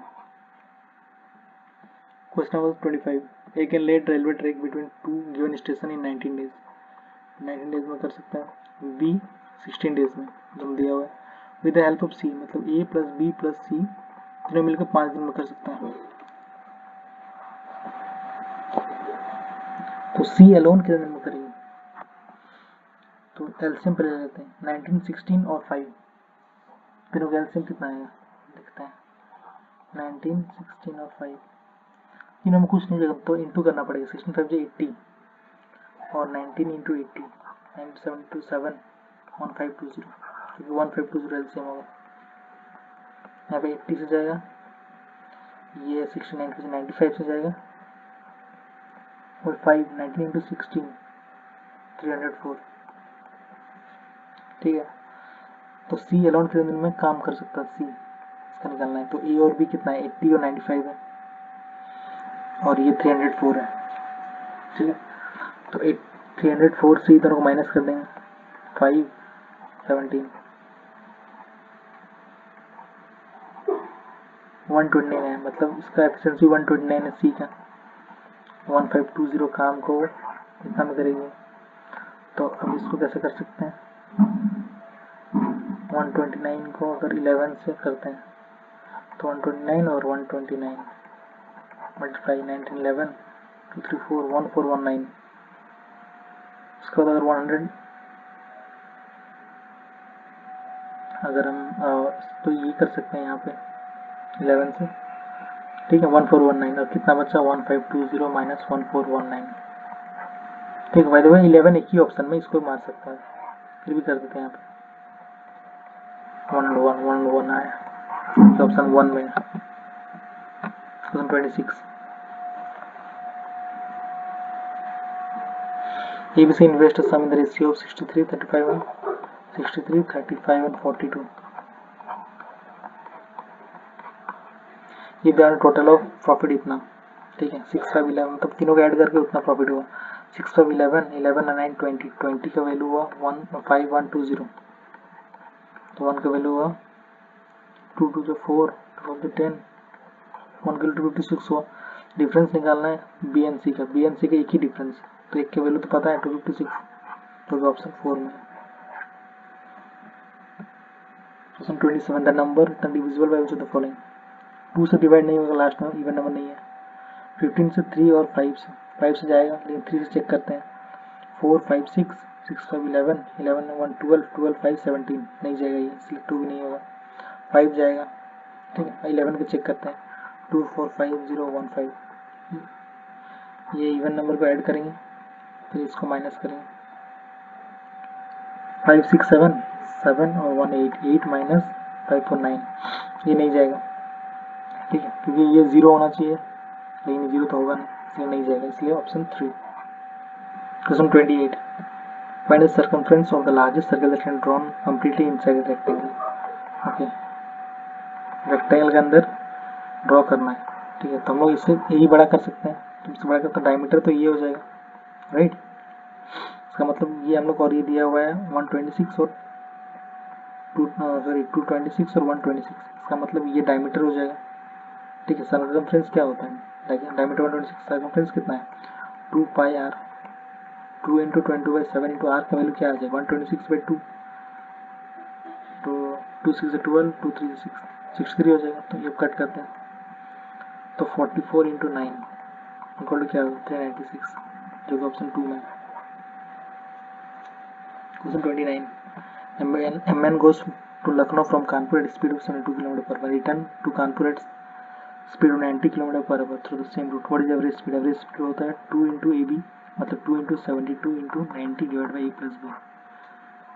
Question number 25, A can laid railway track between 2 given station in 19 days. 19 days में कर सकता है। बी 16 डेज में जो दिया हुआ है। विद द हेल्प ऑफ सी, मतलब ए प्लस बी प्लस सी तीनों मिलकर 5 दिन में कर सकता है। तो सी अलोन कितने दिन में करेगी, तो एलसीएम पहले लेते हैं। 19 16 और 5 तीनों का एलसीएम कितना आएगा देखते हैं। 19 16 और 5 तीनों में कुछ नहीं जगह, तो इंटू करना पड़ेगा। 16 5 80 और 19 इंटू 80 97 टू 7 1520, क्योंकि 1520 एलसीएम होगा। यहाँ पे 80 से जाएगा, ये 69 से 95 से जाएगा, और 5 19 इंटू 16 304, ठीक है। तो सी अलाउंड कितने दिन में काम कर सकता है, सी इसका निकालना है। तो ए और बी कितना है 80 और 95 है, और ये 304 है, ठीक है। तो 304 से इधर को माइनस कर देंगे, 5 17 129 है, मतलब इसका एफिशिएंसी 129 है सी का। 1520 काम को इतना में करेंगे, तो अब इसको कैसे कर सकते हैं। 129 को अगर 11 से करते हैं तो 129 और 129 मल्टीप्लाई 19 11 2 3 4 1419। उसके बाद अगर 100 अगर हम तो ये कर सकते हैं यहाँ पे 11 से, ठीक है। 1419 और कितना बचा 1520 माइनस 1419, ठीक है। बाय द वे 11 एक ही ऑप्शन में इसको मार सकता है, फिर भी कर देते हैं यहाँ पे 1 आया ऑप्शन 1 में। 26, ABC invested sum in the ratio of 63 35 and 63 35 and 42। ये बयान टोटल ऑफ प्रॉफिट इतना, ठीक है। 6 5 11 मतलब तीनों को ऐड करके उतना प्रॉफिट हुआ। 6 5 11 11 और 9 20 20 का वैल्यू हुआ 15120, तो 1 का वैल्यू हुआ 2 2 जो 4 2 जो 10 1 किलो 256 हुआ। डिफरेंस निकालना है बीएनसी का, बीएनसी का एक ही डिफरेंस, तो एक के वैल्यू तो पता है 256, तो ऑप्शन 4 में। Question 27, the number is divisible by which of the following. 2 से डिवाइड नहीं होगा, लास्ट में इवन नंबर नहीं है। 15 से 3 और 5 से जाएगा, लेकिन 3 से चेक करते हैं। 4 5 6 6 5 11 11 1 12 12 5 17 नहीं जाएगा ये, इसलिए 2 भी नहीं होगा। 5 जाएगा, ठीक है। 11 को चेक करते हैं 2 4 5 0 1 5, ये इवन नंबर को ऐड करेंगे, फिर इसको माइनस करेंगे। 5 6 7 7 और 1 8 8 माइनस 5 4 9, ये नहीं जाएगा, ठीक है, क्योंकि ये 0 होना चाहिए, लेकिन 0 तो होगा नहीं, इसलिए नहीं जाएगा, इसलिए option 3। Question 28, find the circumference of the largest circle that can drawn completely inside the rectangle. Okay, rectangle के अंदर ड्रॉ करना है, ठीक है, तो हम लोग इससे यही बड़ा कर सकते हैं, तो इससे बड़ा करते डायमीटर तो ये हो जाएगा, राइट। इसका मतलब ये हम लोग और ये दिया हुआ है 126 और 226 और 126, इसका मतलब ये डायमीटर हो जाएगा। ठीक है, सर्कमफ्रेंस क्या होता है, डायमीटर 126, सर्कमफ्रेंस कितना है 2 पाई आर, 2 इंटू 20/7 इंटू आर का वैल्यू क्या आ जाएगा 126/2, तो 2 6 12, 2 3 6, 63 हो जाएगा। तो ये कट करते हैं, तो 44 इंटू 9 इक्वल टू क्या होगा 396, जो कि ऑप्शन 2 में। Question 29, MN goes to Lucknow from Kanpur at speed of 72 km per hour, return to Kanpur at speed of 90 km per hour through the same route. What is average speed? Average speed होता है 2 into ए B, मतलब 2 into 72 into 90 divide by A plus B,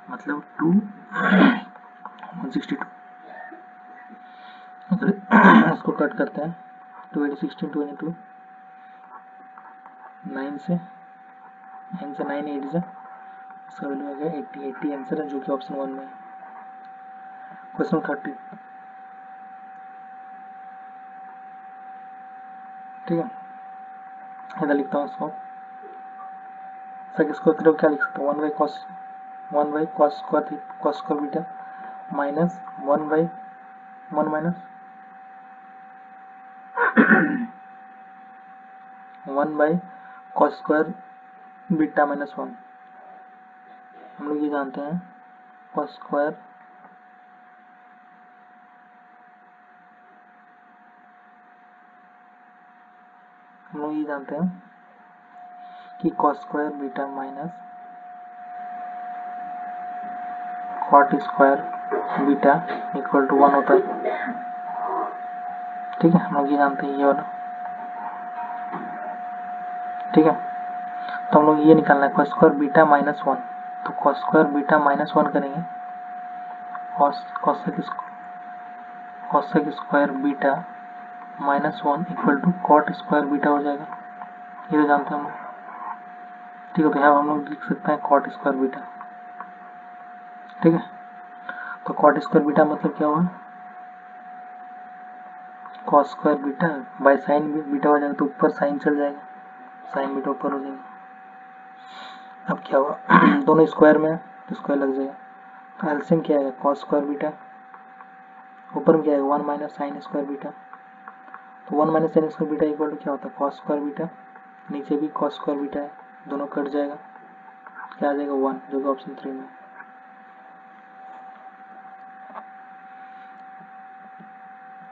मतलब 2 162। इसको cut करते हैं, 2 8 16 22, 9 से 9 8 से इसका वैल्यू आ गया 80, 80 आंसर है, जो कि ऑप्शन 1 में है। क्वेश्चन 30, ठीक है, इधर लिखता हूँ इसको, सर इसको तरफ क्या लिख सकता हूँ 1 by cos square beta minus 1 by 1 minus 1 by cos square beta minus 1। हम लोग ये जानते हैं कॉस स्क्वायर हम लोग ये जानते हैं कि cos square beta minus cot square beta equal to 1 होता है। ठीक है, हम लोग ये जानते हैं ये वाला, ठीक है। तो हम लोग ये निकालना है कॉस स्क्वायर बीटा माइनस 1, तो कॉस स्क्वायर बीटा माइनस 1 करेंगे, cosec square beta minus 1 equal to cot square beta हो जाएगा, ये तो जानते हैं हम लोग। ठीक है, तो यहाँ हम लोग लिख सकते हैं कॉट स्क्वायर बीटा, ठीक है। तो कॉट स्क्वायर बीटा मतलब क्या हुआ, cos square beta by sine beta हो जाएगा, तो ऊपर साइन चढ़ जाएगा, साइन बीटा ऊपर हो जाएगा। अब क्या हुआ दोनों स्क्वायर में तो स्क्वायर लग जाएगा, तो एलसीएम क्या आएगा कॉस स्क्वायर बीटा, ऊपर में क्या आएगा 1 माइनस साइन स्क्वायर बीटा, तो 1 minus sine square beta equal to क्या होता है कॉस स्क्वायर बीटा, नीचे भी कॉस स्क्वायर बीटा है, दोनों कट जाएगा, क्या आ जाएगा 1, जो कि ऑप्शन 3 में।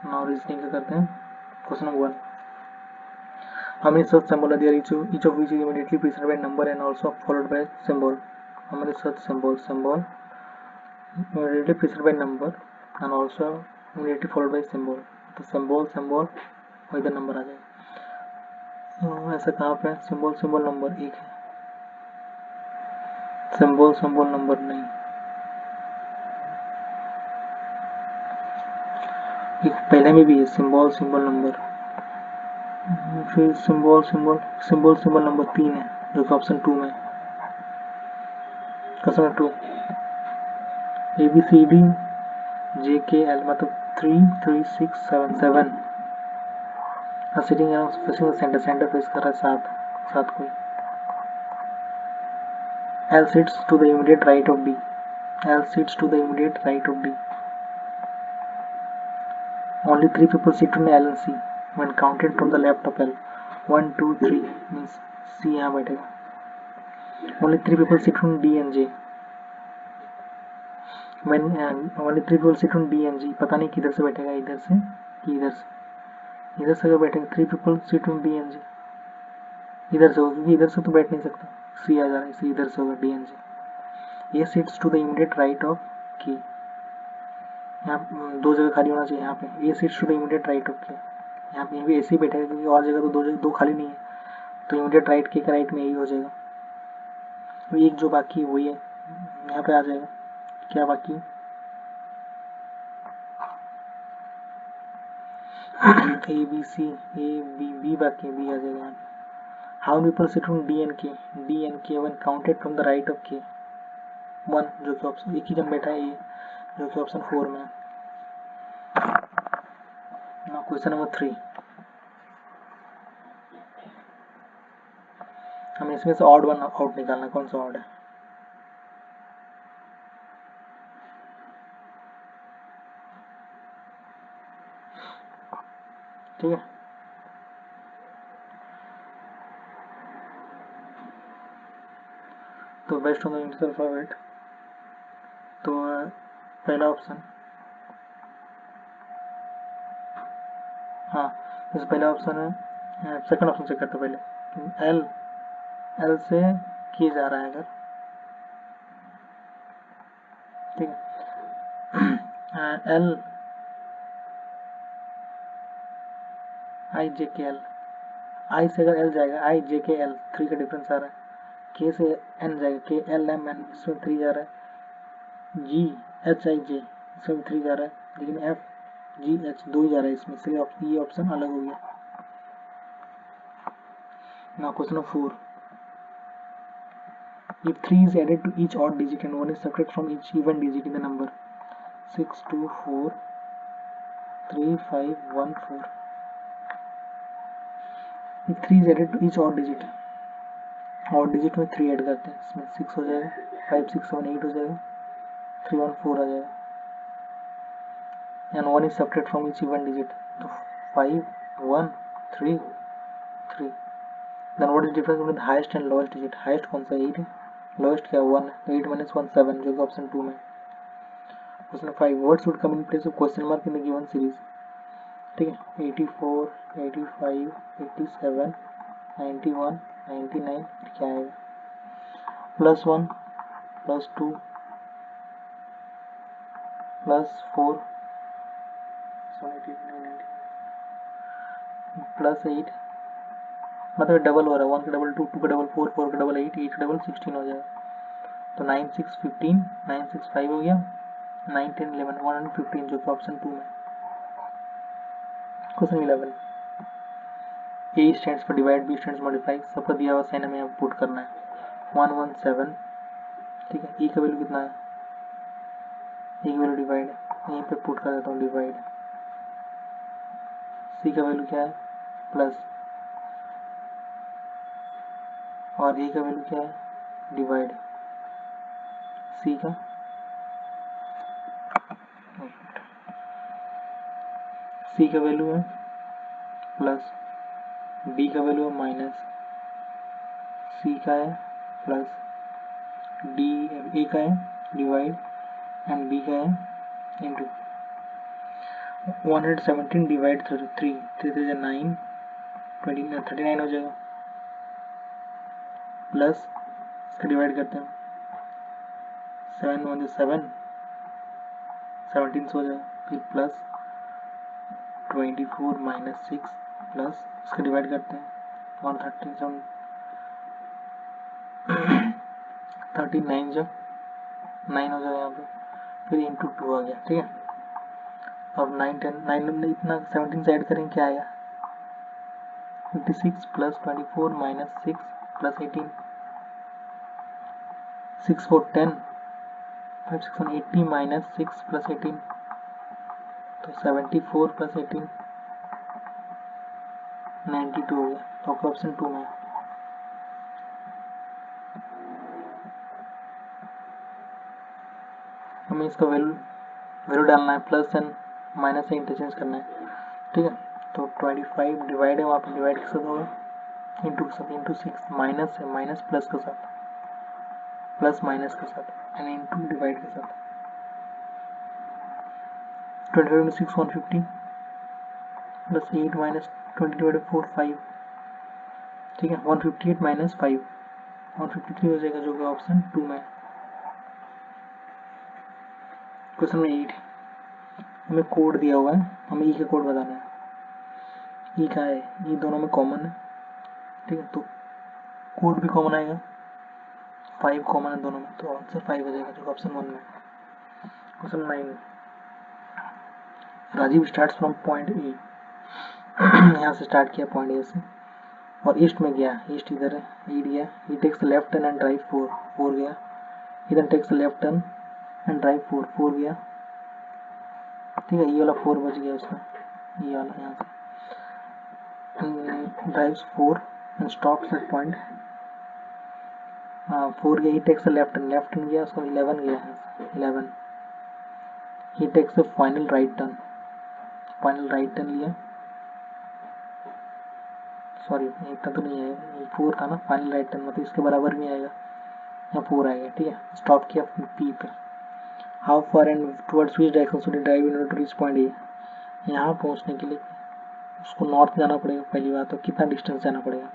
नाउ रीजनिंग का करते हैं, question number 1, how many such symbol are there, each of which is immediately preceded by number and also followed by symbol? How many such symbol immediately preceded by number and also immediately followed by symbol, तो symbol और इधर number आ जाएगा। ऐसा कहाँ पे symbol number एक है, symbol number नहीं, एक पहले में भी है सिंबल नंबर, फिर सिंबल नंबर 3 है, जो कि ऑप्शन 2 में। क्वेश्चन 2, ABCD JKL मतलब 3 3 6 7 7 सिटिंग फेसिंग सेंटर फेस कर रहा है 7 कोई, L sits to the immediate right of D, only 3 people sit on L and C when counted from the left of L, 1 2 3 means C यहाँ बैठेगा, only 3 people sit on D and J when only 3 people sit on D and G, पता नहीं किधर से बैठेगा, इधर से कि इधर से अगर बैठेगा 3 people sit on D and G, इधर से होगा क्योंकि इधर से तो बैठ नहीं सकता, C आ जा रहा है इसलिए इधर से होगा D and G। A sits to the immediate right of K, यहाँ 2 जगह खाली होना चाहिए, यहाँ पे A sits to the immediate right of K, यहाँ पे भी ऐसे ही बैठेगा क्योंकि और जगह तो दो खाली नहीं है, तो इमीडिएट राइट के राइट में यही हो जाएगा, एक जो बाकी है वही है यहाँ पे आ जाएगा, क्या बाकी A B C A B बाकी बी आ जाएगा यहाँ पे। How people sit on D and K when counted from the right of K, 1 जो कि ऑप्शन एक ही जन बैठा है ये, जो कि ऑप्शन 4 में है। नाउ क्वेश्चन नंबर 3, हमें इसमें से ऑड वन आउट निकालना, कौन सा ऑड है, ठीक है। तो best on the integer alphabet, तो पहला ऑप्शन, हाँ जैसे पहला ऑप्शन है, सेकंड ऑप्शन चेक करते पहले, एल एल से की जा रहा है अगर, ठीक है, L I J K L, आई से अगर एल जाएगा, आई जे के एल, थ्री का डिफरेंस आ रहा है, के से एन जाएगा, के एल एम एन, इसमें थ्री जा रहा है, जी एच आई जे, इसमें भी थ्री जा रहा है, लेकिन एफ जी एच दो ही जा रहा है इसमें, इसलिए ये ऑप्शन अलग हो गया। Now question number 4, if 3 is added to each odd digit and 1 is subtracted from each even digit in the number 6 2 4 3 5 1 4, if 3 is added to each odd digit, odd digit में 3 ऐड करते हैं, इसमें 6 हो जाएगा, 5 6 7 8 हो जाएगा, 3 1 4 आ जाएगा, and 1 is subtracted from each even digit, तो 5 1 3 3, then what is difference between the highest and lowest digit, highest कौन सा 8 है, lowest क्या 1 है, तो 8 minus 1 7 जो कि ऑप्शन 2 में। Question 5, words would come in place of question mark in the given series, ठीक है, 84 85 87 91 99, क्या आएगा, +1 +2 +4 +8, मतलब डबल हो रहा है, 1 का डबल 2 2 का डबल 4 4 का डबल 8 8 का डबल 16 हो जाएगा, तो 9 6 15 9 6 5 हो गया, 9 10 11 115 जो कि ऑप्शन 2 में। Question 11, A stands for divide, B stands multiply, सबका दिया हुआ साइन हमें यहाँ पुट करना है, 117, ठीक है, ई का वैल्यू कितना है, ई का वैल्यू डिवाइड है, यहीं पे पुट कर देता हूँ डिवाइड, सी का वैल्यू क्या है प्लस, और ए का वैल्यू क्या है डिवाइड, सी का सी का वैल्यू है प्लस, बी का वैल्यू है माइनस, सी का है प्लस, डी ए का है डिवाइड एंड बी का है इंटू, 117 डिवाइड 3 3 3 9 39 हो जाएगा, प्लस इसका डिवाइड करते हैं, 7 1 7 17 हो जाएगा, फिर प्लस 24 माइनस 6 प्लस इसका डिवाइड करते हैं, 137 39 जब 9 हो जाएगा यहाँ पे, फिर इंटू 2 आ गया, ठीक है। अब 9 10 9 इतना 17 से ऐड करेंगे क्या आएगा, 56 plus 24 minus 6 plus 18, 6 4 10 5 6 1 80 minus 6 plus 18, तो 74 प्लस 18 92 हो गया, तो ऑप्शन 2 में। हमें इसका वैल्यू डालना है, प्लस एंड माइनस से इंटरचेंज करना है, ठीक है। तो 25 डिवाइड है, वहाँ पर डिवाइड के साथ होगा, इंटू के साथ, इंटू 6 माइनस है, माइनस प्लस के साथ, प्लस माइनस के साथ एंड इंटू डिवाइड के साथ, 25 इंटू 6 150 प्लस 8 माइनस 20 डिवाइड 4 5, ठीक है, 158 माइनस 5 153 हो जाएगा, जो कि ऑप्शन 2 में। क्वेश्चन में 8, हमें कोड दिया हुआ है, हमें ई का कोड बताना है, ई का है, ये दोनों में कॉमन है, ठीक है, तो कोड भी कॉमन आएगा, 5 कॉमन है दोनों में, तो आंसर 5 हो जाएगा, जो ऑप्शन 1 में। Question 9, Rajiv starts from point A, यहाँ से स्टार्ट किया पॉइंट ए से और ईस्ट में गया, ईस्ट इधर है, ईस्ट गया, he takes left turn and drive 4 4 गया, इधर takes left turn and drive 4 4 गया, ठीक है, ये वाला 4 बच गया उसका, ये वाला यहाँ से drives 4 and stops at point 4 गया, ही टेक्स लेफ्ट टर्न गया, उसका 11 गया है, 11 ही टेक्स फाइनल राइट टर्न लिया, सॉरी इतना तो नहीं आएगा, ये 4 था ना, फाइनल राइट टर्न मतलब इसके बराबर भी आएगा, यहाँ 4 आएगा, ठीक है। स्टॉप किया पी पे। How far and towards which direction should drive in to reach point A, यहाँ पहुँचने के लिए उसको नॉर्थ जाना पड़ेगा पहली बात, तो कितना डिस्टेंस जाना पड़ेगा,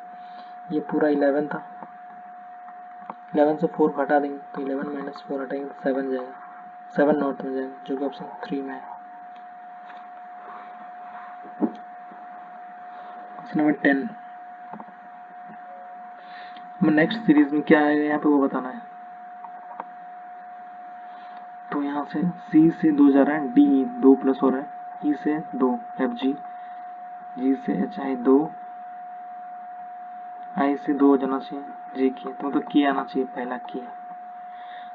ये पूरा 11 था, 11 से 4 घटा देंगे तो 11 माइनस 4 हटाएंगे तो 7 जाएगा, 7 नॉर्थ में जाएगा, जो कि ऑप्शन 3 में है। क्वेश्चन नंबर 10, नेक्स्ट सीरीज में क्या आएगा यहाँ पे वो बताना है। तो यहाँ से C से 2 जा रहा है, D 2 प्लस हो रहा है, E से 2, FG, G से HI 2, I से 2 जाना चाहिए, J की तो मतलब K आना चाहिए, पहला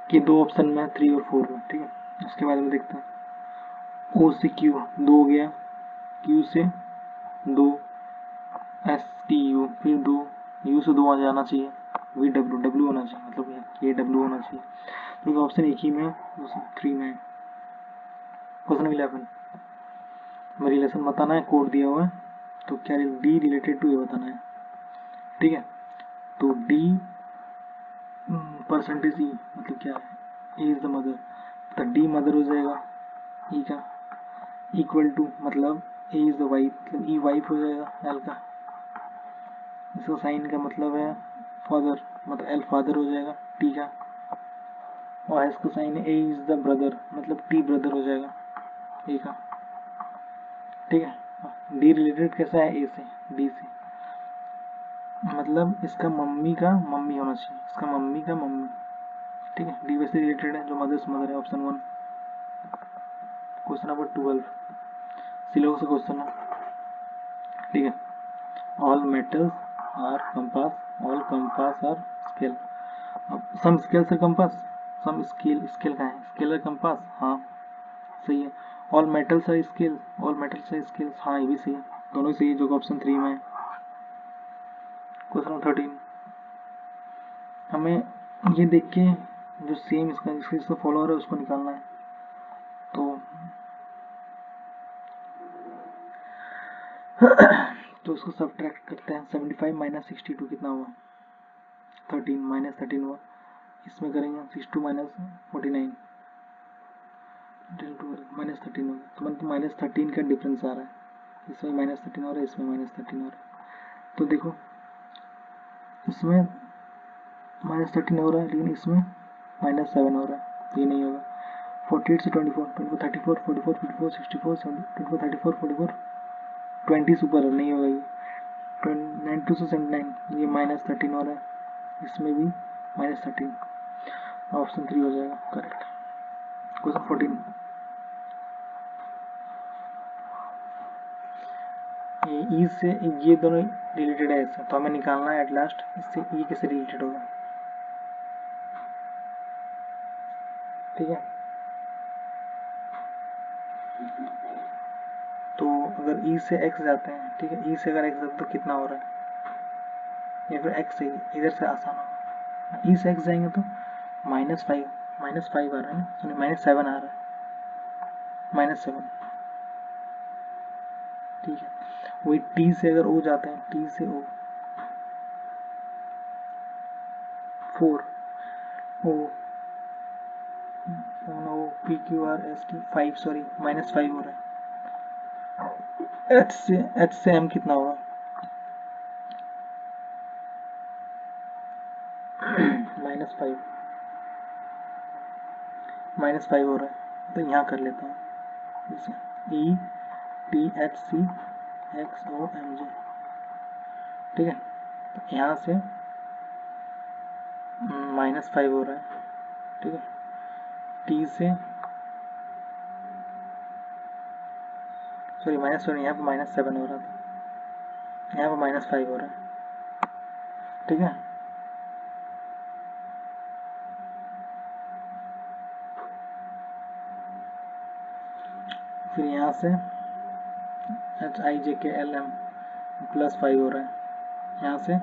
K 2 ऑप्शन में 3 और 4 में, ठीक है। उसके बाद में देखते हैं O से Q 2 गया, Q से 2, S T U फिर 2, U से 2 आ जाना चाहिए, V W होना चाहिए, मतलब K W होना चाहिए, तो ऑप्शन एक ही में, 3 में। क्वेश्चन 11 में रिलेशन बताना है, कोड दिया हुआ है, तो क्या D रिलेटेड टू ये बताना है, ठीक है। तो D परसेंटेज E मतलब क्या है, E इज द मदर, तो D मदर हो जाएगा E का, इक्वल टू मतलब A इज द वाइफ, मतलब E वाइफ हो जाएगा L का, इसका साइन का मतलब है फादर, मतलब L फादर हो जाएगा T का, और इसका साइन है A इज द ब्रदर, मतलब T ब्रदर हो जाएगा A का, ठीक है। D रिलेटेड कैसा है A से, D से, मतलब इसका मम्मी का मम्मी होना चाहिए, इसका मम्मी का मम्मी, ठीक है। D वैसे रिलेटेड है, जो मदर्स मदर है, ऑप्शन 1। क्वेश्चन नंबर 12 सिलेबस का क्वेश्चन है, ठीक है। All metals are compass, all compass are scale, अब सम स्केल से कंपास, सम स्केल, स्केल का है, स्केलर कंपास, हाँ सही है। All metals are scale, all metals are scales, हाँ ये भी सही है, दोनों ही सही है, जो कि ऑप्शन 3 में है। क्वेश्चन नंबर 13 हमें ये देख के जो सेम इसका फॉलोअर है उसको निकालना है, तो उसको सब्ट्रैक्ट करते हैं, 75 माइनस 62 कितना हुआ, 13 माइनस 13 हुआ, इसमें करेंगे 62 माइनस 49, माइनस 13 होगा, तो मतलब माइनस 13 का डिफरेंस आ रहा है, इसमें माइनस 13 हो रहा है, इसमें माइनस 13 हो रहा है, तो देखो इसमें माइनस 13 हो रहा है, लेकिन इसमें माइनस 7 हो रहा है, तो ये नहीं होगा। 48 से 24, 24 34, 44 54 64 24 34 44 20 सुपर नहीं होगा ये, 92 से 79, ये माइनस 13 हो रहा है, इसमें भी माइनस 13, ऑप्शन 3 हो जाएगा करेक्ट। क्वेश्चन 14 ई से ये दोनों रिलेटेड है इससे, तो हमें निकालना है एट लास्ट इससे ई कैसे रिलेटेड होगा, ठीक है। तो अगर ई से एक्स जाते हैं, ठीक है, ई से अगर एक्स जाते तो कितना हो रहा है, या फिर एक्स से इधर से आसान होगा, ई से एक्स जाएंगे तो -5 आ रहा है ना, सॉरी -7 आ रहा है, -7, ठीक है। वही टी से अगर ओ जाते हैं, टी से O 4, O P Q R S T 5, sorry -5 हो रहा है। एच से एम कितना होगा, -5 हो रहा है, तो यहाँ कर लेता हूँ, जैसे E T H C X O M J, ठीक है। तो यहाँ से -5 हो रहा है, ठीक है। टी से सॉरी -7, यहाँ पे -7 हो रहा था, यहाँ पे -5 हो रहा है, ठीक है। फिर यहाँ से H I J K L M +5 हो रहा है, यहाँ से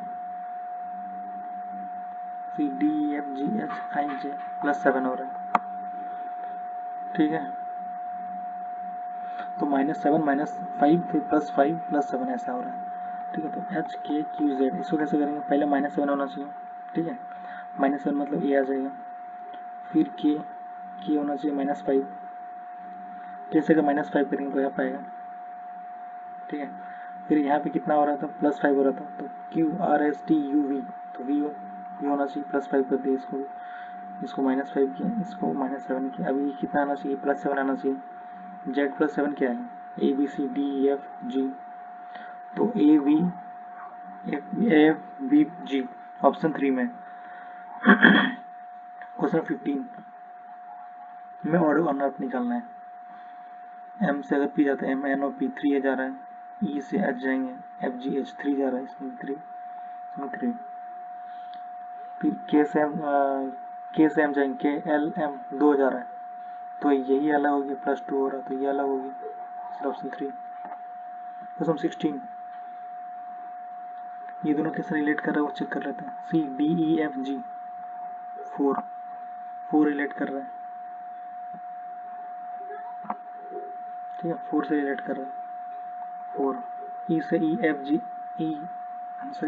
C D E F G H I J +7 हो रहा है, ठीक है। तो -7 -5 फिर +5 +7 ऐसा हो रहा है, ठीक है। तो एच के क्यू जेड इसको कैसे करेंगे, पहले -7 होना चाहिए, ठीक है। -7 मतलब ए आ जाएगा, फिर के होना चाहिए -5, कैसे का -5 करेंगे तो यहाँ पाएगा, ठीक है। फिर यहाँ पे कितना हो रहा था, +5 हो रहा था, तो Q R S T U V, तो वी होना चाहिए, +5 कर दिया इसको -5 किया, इसको -7 किया। अभी कितना आना चाहिए, +7 आना चाहिए। जेड +7 क्या है, A B C D E F G, तो ए बी जी ऑप्शन 3 में। क्वेश्चन 15 में ऑर्डर ऑनर निकालना है। एम से अगर पी जाता है, एम एन और पी 3 जा रहा है, ई से एच जाएंगे, एफ जी एच 3 जा रहा है, इसमें 3, इसमें 3। फिर के से एम जाएंगे, के एल एम 2 जा रहा है, तो यही अलग हो गया, +2 हो रहा है, तो ये अलग हो गया, ऑप्शन 3। क्वेश्चन 16 ये दोनों कैसे रिलेट कर रहे हैं वो चेक कर लेते हैं। C D E F G 4 relate कर रहा है, ठीक है, 4 से रिलेट कर रहा है, 4। ई से E F G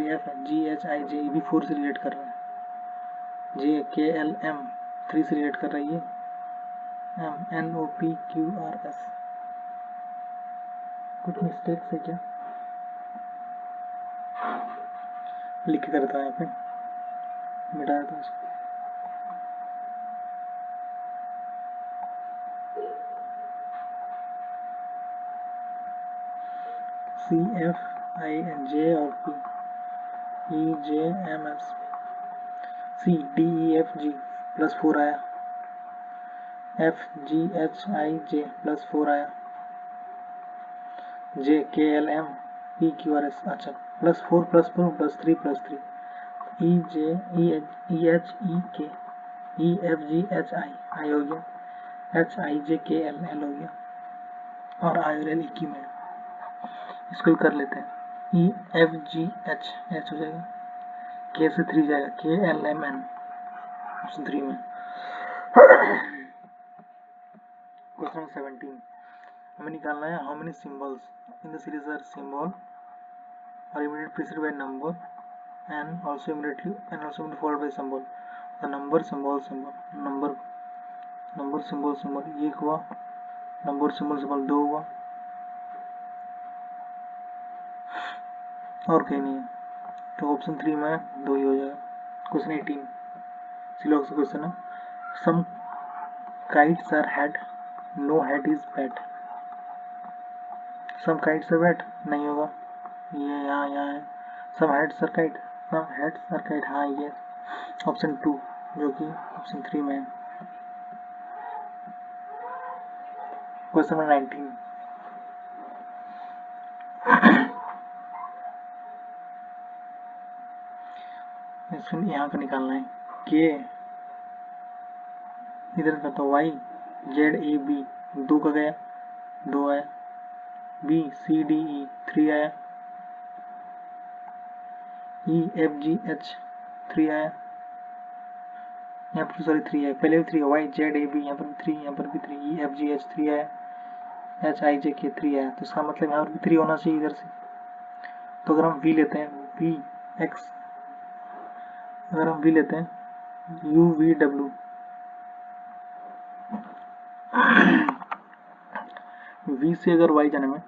F G H I J भी 4 से रिलेट कर रहा है। जे के एल एम 3 से रिलेट कर रहा है, ये M N O P Q R S. कुछ मिस्टेक है क्या, लिख के करता है यहाँ पे, मिटा देता हूँ इसको। सी एफ आई जे और P E J M S, C D E F G +4 आया, एफ जी एच आई जे +4 आया, J K L M P Q R S, अच्छा +4 +4 +3 +3, ई जे ई एच ई के ई एफ जी एच आई हो गया, H I J K L L हो गया, और आई और एल एक ही में। इसको भी कर लेते हैं, ई एफ जी एच हो जाएगा, के से 3 जाएगा, के एल एम एन ऑप्शन 3 में। क्वेश्चन 17 हमें निकालना है, how many symbols in the series are symbol और immediate preceded by number and also immediately followed by symbol। the number symbol एक हुआ, नंबर सिंबल 2 हुआ, और कहीं नहीं है, तो ऑप्शन 3 में 2 ही हो जाएगा। क्वेश्चन 18 सिलॉक्स क्वेश्चन है, सम kites are had, no head is bad। Some kites are bad नहीं होगा, ये यहाँ है, सम heads are kite, हाँ ये ऑप्शन 2 जो कि ऑप्शन 3 में है। क्वेश्चन नंबर 19 इसमें यहाँ का निकालना है, के इधर का तो वाई, जेड ए बी 2 का गया, 2 आया, बी सी डी ई 3 आया, ई एफ जी एच 3 आया, यहाँ पर सॉरी 3 है, पहले भी 3 है, वाई जेड ए बी यहाँ पर भी 3, यहाँ पर भी 3, ई एफ जी एच 3 आया, एच आई जे के 3 आया, तो इसका मतलब यहाँ पर भी 3 होना चाहिए इधर से। तो अगर हम वी लेते हैं, वी एक्स, अगर हम वी लेते हैं यू वी डब्ल्यू, वी से अगर वाई जाने में,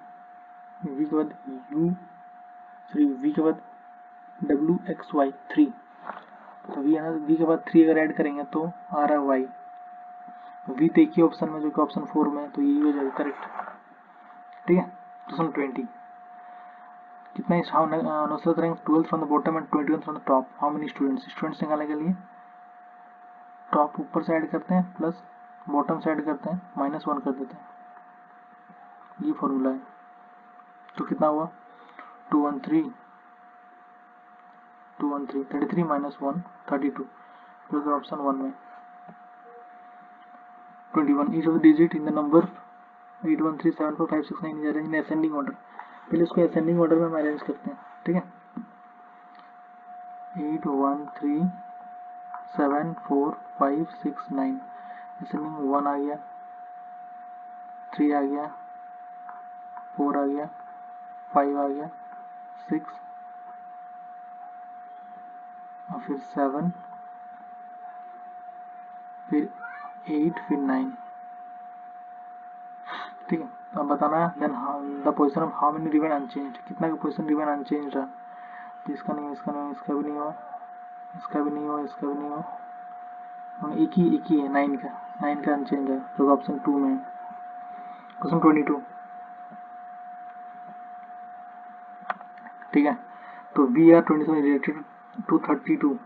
वी के बाद यू सॉरी वी के बाद डब्ल्यू एक्स वाई 3, तो वी है ना, वी के बाद 3 अगर ऐड करेंगे तो आ रहा है वाई, वी तो एक ही ऑप्शन में जो कि ऑप्शन 4 में है, तो यही हो जाएगा करेक्ट, ठीक है। क्वेश्चन 20 कितना इस how Nusrat rank 12th from the bottom and 21th from the top, how many students निकालने के लिए टॉप ऊपर से ऐड करते हैं प्लस बॉटम से ऐड करते हैं, -1 कर देते हैं, ये फॉर्मूला है। तो कितना हुआ 213 33 -1 32, जो कि ऑप्शन 1 में। 21 each of the digit in the number 8 1 3 7 4 5 6 9 जा रहे हैं इन असेंडिंग ऑर्डर, पहले इसको असेंडिंग ऑर्डर में हम अरेंज करते हैं, ठीक है। 8 1 3 7 4 5 6 9, इसमें 1 आ गया, 3 आ गया, 4 आ गया, 5 आ गया, 6 और फिर 7, फिर 8, फिर 9। ठीक है, तो अब बताना है then the position of how many remain unchanged, कितना का पोजीशन रिमेन अनचेंज्ड रहा। तो इसका नहीं, इसका नहीं, इसका भी नहीं हुआ, इसका भी नहीं हुआ, इसका भी नहीं हुआ, एक ही है 9 का अनचेंज है, जो ऑप्शन 2 में है। क्वेश्चन 22। ठीक है, तो वी आर 27 रिलेटेड टू 32।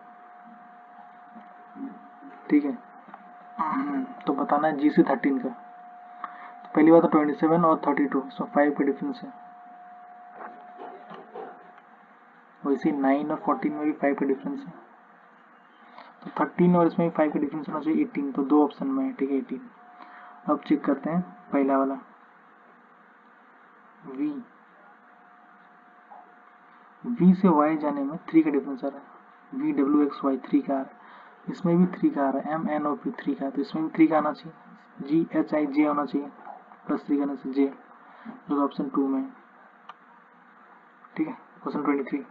ठीक है, तो बताना है जी सी 13 का। तो पहली बात तो 27 और 32, इसमें 5 का डिफरेंस है। वैसे 9 और 14 में भी 5 का डिफरेंस है, तो 13 और इसमें भी 5 का डिफरेंस होना चाहिए 18, तो दो ऑप्शन में है। ठीक है, 18। अब चेक करते हैं पहला वाला v से y जाने में 3 का डिफरेंस आ रहा है, v w x y 3 का आ रहा है, इसमें भी 3 का आ रहा है, m n o p 3 का, तो इसमें भी 3 का आना चाहिए, g h i j होना चाहिए, प्लस 3 का आना चाहिए j, जो ऑप्शन 2 में है। ठीक है, question 23।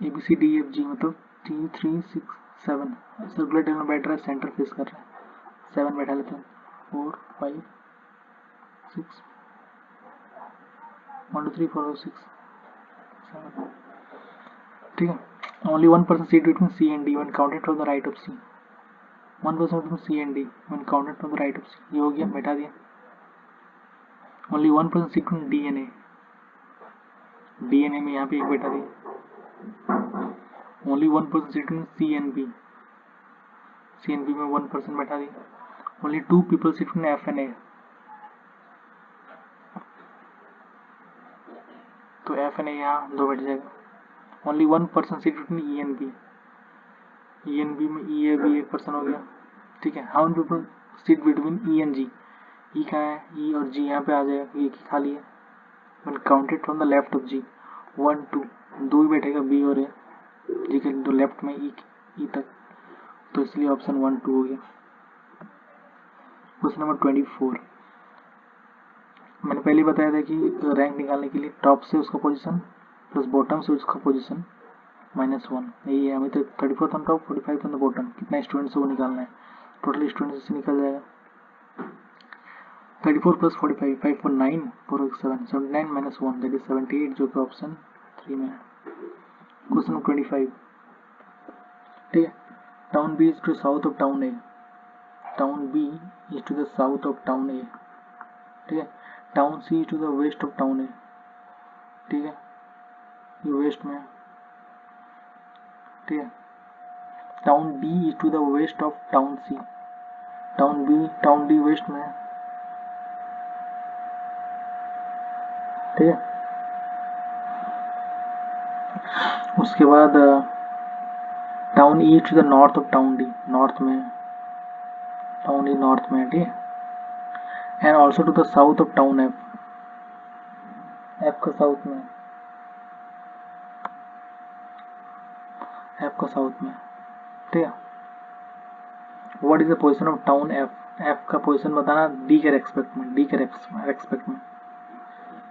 A B C D F G मतलब 3 3 6 7 सर्कुलर टेबल में बैठ रहा है, सेंटर फेस कर रहा है, 7 बैठा लेते हैं, 4 5 6 1 2 3 4 6 7। ठीक है, only one person seat between C and D when counted from the right of C, one person between C and D when counted from the right of C, ये हो गया, बैठा दिया। only one person seat between D and A, D and A में यहाँ पे एक बैठा दिया। only one person seat between C and B, C and B में 1 person बैठा दिया। only 2 people sit between F and A, तो F and A यहाँ 2 बैठ जाएगा। only 1 person sit between E and B, E and B में E A B एक person हो गया। ठीक है, how many people sit between E and G, E कहाँ है, E और G यहाँ पे आ जाएगा, एक ही खाली है। when counted from the left of G, 1 2, दो ही बैठेगा B और A, G के दो लेफ्ट में E तक, तो इसलिए ऑप्शन 1 2 हो गया। Question number 24। मैंने पहले बताया था कि रैंक निकालने के लिए टॉप से उसका पोजीशन प्लस बॉटम से उसका पोजीशन -1, यही है। हमें तो 34 on top 45 on the bottom, कितना स्टूडेंट्स है वो निकालना है। टोटल स्टूडेंट्स इससे निकल जाएगा 34 प्लस 45, 5 4 9 4 7 79 -1 दैट इज 78, जो कि ऑप्शन 3 में है। Question number 25। ठीक है, town B is to south of town A, town B is to the south of town A. ठीक है, town C is to the west of town A. ठीक है, ये वेस्ट में है। ठीक है, town D is to the west of town C, town D west में है। ठीक है, उसके बाद town E to the north of town D, north में, टाउन ई नॉर्थ में है। ठीक है, and also to the south of town F, F का साउथ में, एफ का साउथ में। ठीक है, what is the position of town F, F का पोजीशन बताना डी के रेस्पेक्ट में, डी के रेस्पेक्ट में,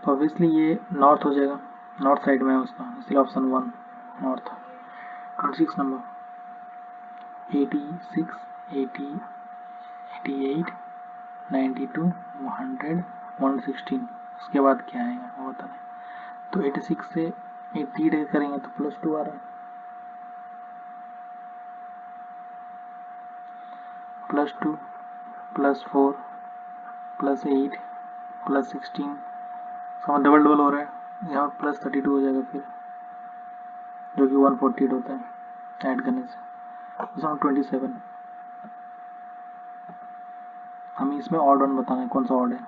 तो ऑब्वियसली ये नॉर्थ हो जाएगा, नॉर्थ साइड में है उसका, इसलिए ऑप्शन 1 नॉर्थ। 26 नंबर 86 80 88 92 100 116, उसके बाद क्या आएगा वो बताना। तो 86 से 88 करेंगे तो +2 आ रहा है, +2 +4 +8 +16, सब डबल डबल हो रहा है, यहाँ +32 हो जाएगा फिर, जो कि 148 होता है ऐड करने से। 27 हमें इसमें ऑड वन बताना है, कौन सा ऑड है।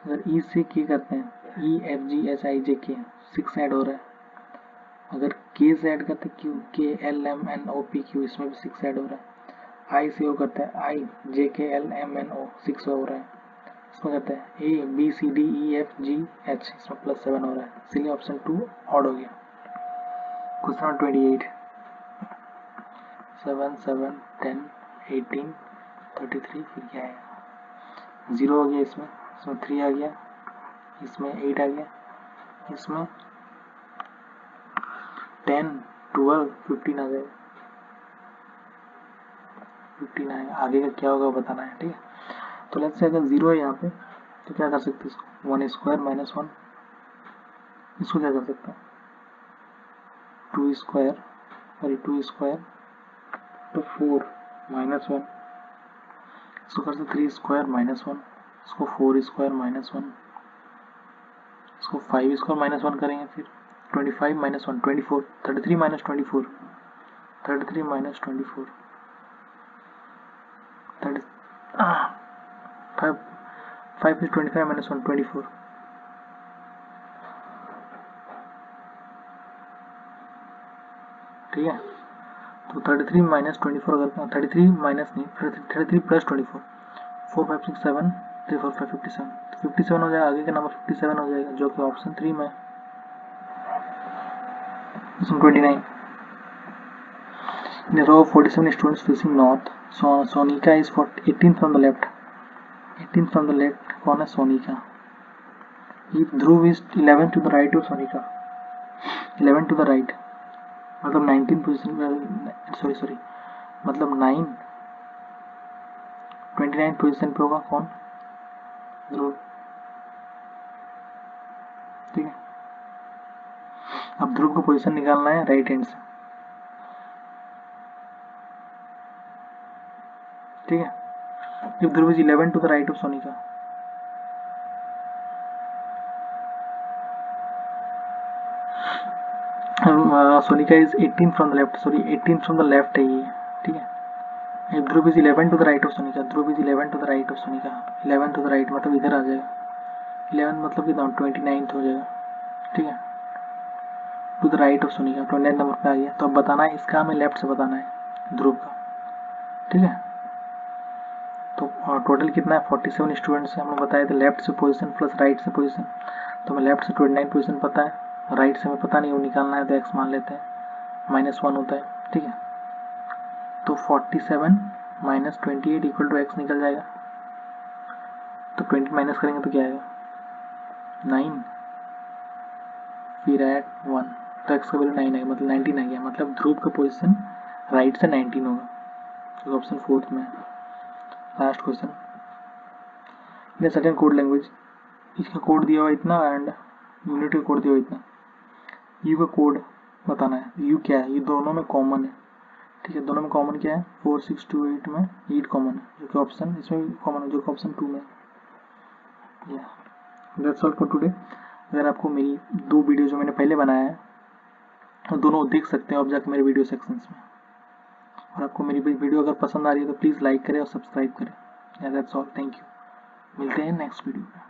अगर ई से के करते हैं, ई एफ जी एच आई जे के 6 ऐड हो रहा है, अगर के से ऐड करते हैं Q K L M N O P Q, इसमें भी 6 ऐड हो रहा है। आई से वो करते हैं आई जे के एल एम एन ओ 6 हो रहा है, इसमें कहते हैं ABCDEFGH, इसमें +7 हो रहा है, इसलिए ऑप्शन 2 ऑड हो गया। क्वेश्चन नंबर 28, 7 7 10 18 33, फिर क्या आएगा, 0 हो गया, इसमें 3 आ गया, इसमें 8 आ गया, इसमें 10 12 15 आ जाएगा, 15 आएगा। आगे का क्या होगा बताना है, ठीक है। तो लेट्स से अगर 0 है यहाँ पे तो क्या कर सकते हैं इसको, 1 स्क्वायर माइनस 1, इसको क्या कर सकते हैं 2 स्क्वायर, सॉरी 2 स्क्वायर तो 4 माइनस 1, इसको कर सकते 3 स्क्वायर माइनस 1, इसको 4 स्क्वायर माइनस 1, इसको 5 स्क्वायर माइनस 1 करेंगे, फिर 25 minus 1 24, 33 minus 24, 33 minus 24, 5 is 25 minus 1 24, ठीक है। तो 33 माइनस 24 अगर 33 माइनस नहीं 33 प्लस 24, 4 5 6 7 3 4 5 57, तो 57 हो जाएगा, आगे का नंबर 57 हो जाएगा, जो कि ऑप्शन 3 में। Question 29, in a row of 47 students facing north, Sonika is 18th from the left, 18th from the left, कौन है Sonika. If Dhruv is 11 to the right of Sonika, 11 to the right मतलब 19 position पे, sorry मतलब 29 position पे होगा कौन, ध्रुव, ठीक है। अब ध्रुव को पोजीशन निकालना है राइट हैंड से, ठीक है। If Dhruv is 11 to the right of Sonika, Sonika is 18 from the left, sorry 18 from the left है ये, ठीक है। If Dhruv is 11 to the right of Sonika, Dhruv is 11 to the right of Sonika, 11 to the right मतलब इधर आ जाएगा, 11 मतलब कितना 29 हो जाएगा, ठीक है। To the right of Sonika 29 number पे आ गया। तो अब बताना है इसका, हमें लेफ्ट से बताना है ध्रुव का, ठीक है। तो टोटल कितना है 47 स्टूडेंट्स है, हमने बताया था लेफ्ट से पोजीशन प्लस राइट से पोजीशन, तो हमें लेफ्ट से 29 पोजीशन पता है, राइट से हमें पता नहीं, वो निकालना है तो एक्स मान लेते हैं, -1 होता है, ठीक है। तो 47 माइनस 28 इक्वल टू एक्स निकल जाएगा, तो 20 माइनस करेंगे तो क्या आएगा 9, फिर ऐड 1, तो एक्स का वैल्यू 9 आएगा, मतलब 19 आ गया, मतलब ध्रुव का पोजीशन राइट से 19 होगा, तो ऑप्शन 4 में। Last question, in certain code language, इसका कोड दिया हुआ इतना एंड यूनिट का कोड दिया हुआ इतना, यू का कोड बताना है, यू क्या है, ये दोनों में कॉमन है, ठीक है। दोनों में कॉमन क्या है 4 6 2 8 में 8 कॉमन है, जो कि ऑप्शन इसमें भी कॉमन है, जो कि ऑप्शन 2 में। That's all for today. अगर आपको मेरी 2 वीडियो जो मैंने पहले बनाया है तो दोनों देख सकते हैं आप जाकर मेरे वीडियो सेक्शंस में, और आपको मेरी वीडियो अगर पसंद आ रही है तो प्लीज़ लाइक करें और सब्सक्राइब करें। दैट्स ऑल, थैंक यू, मिलते हैं नेक्स्ट वीडियो में।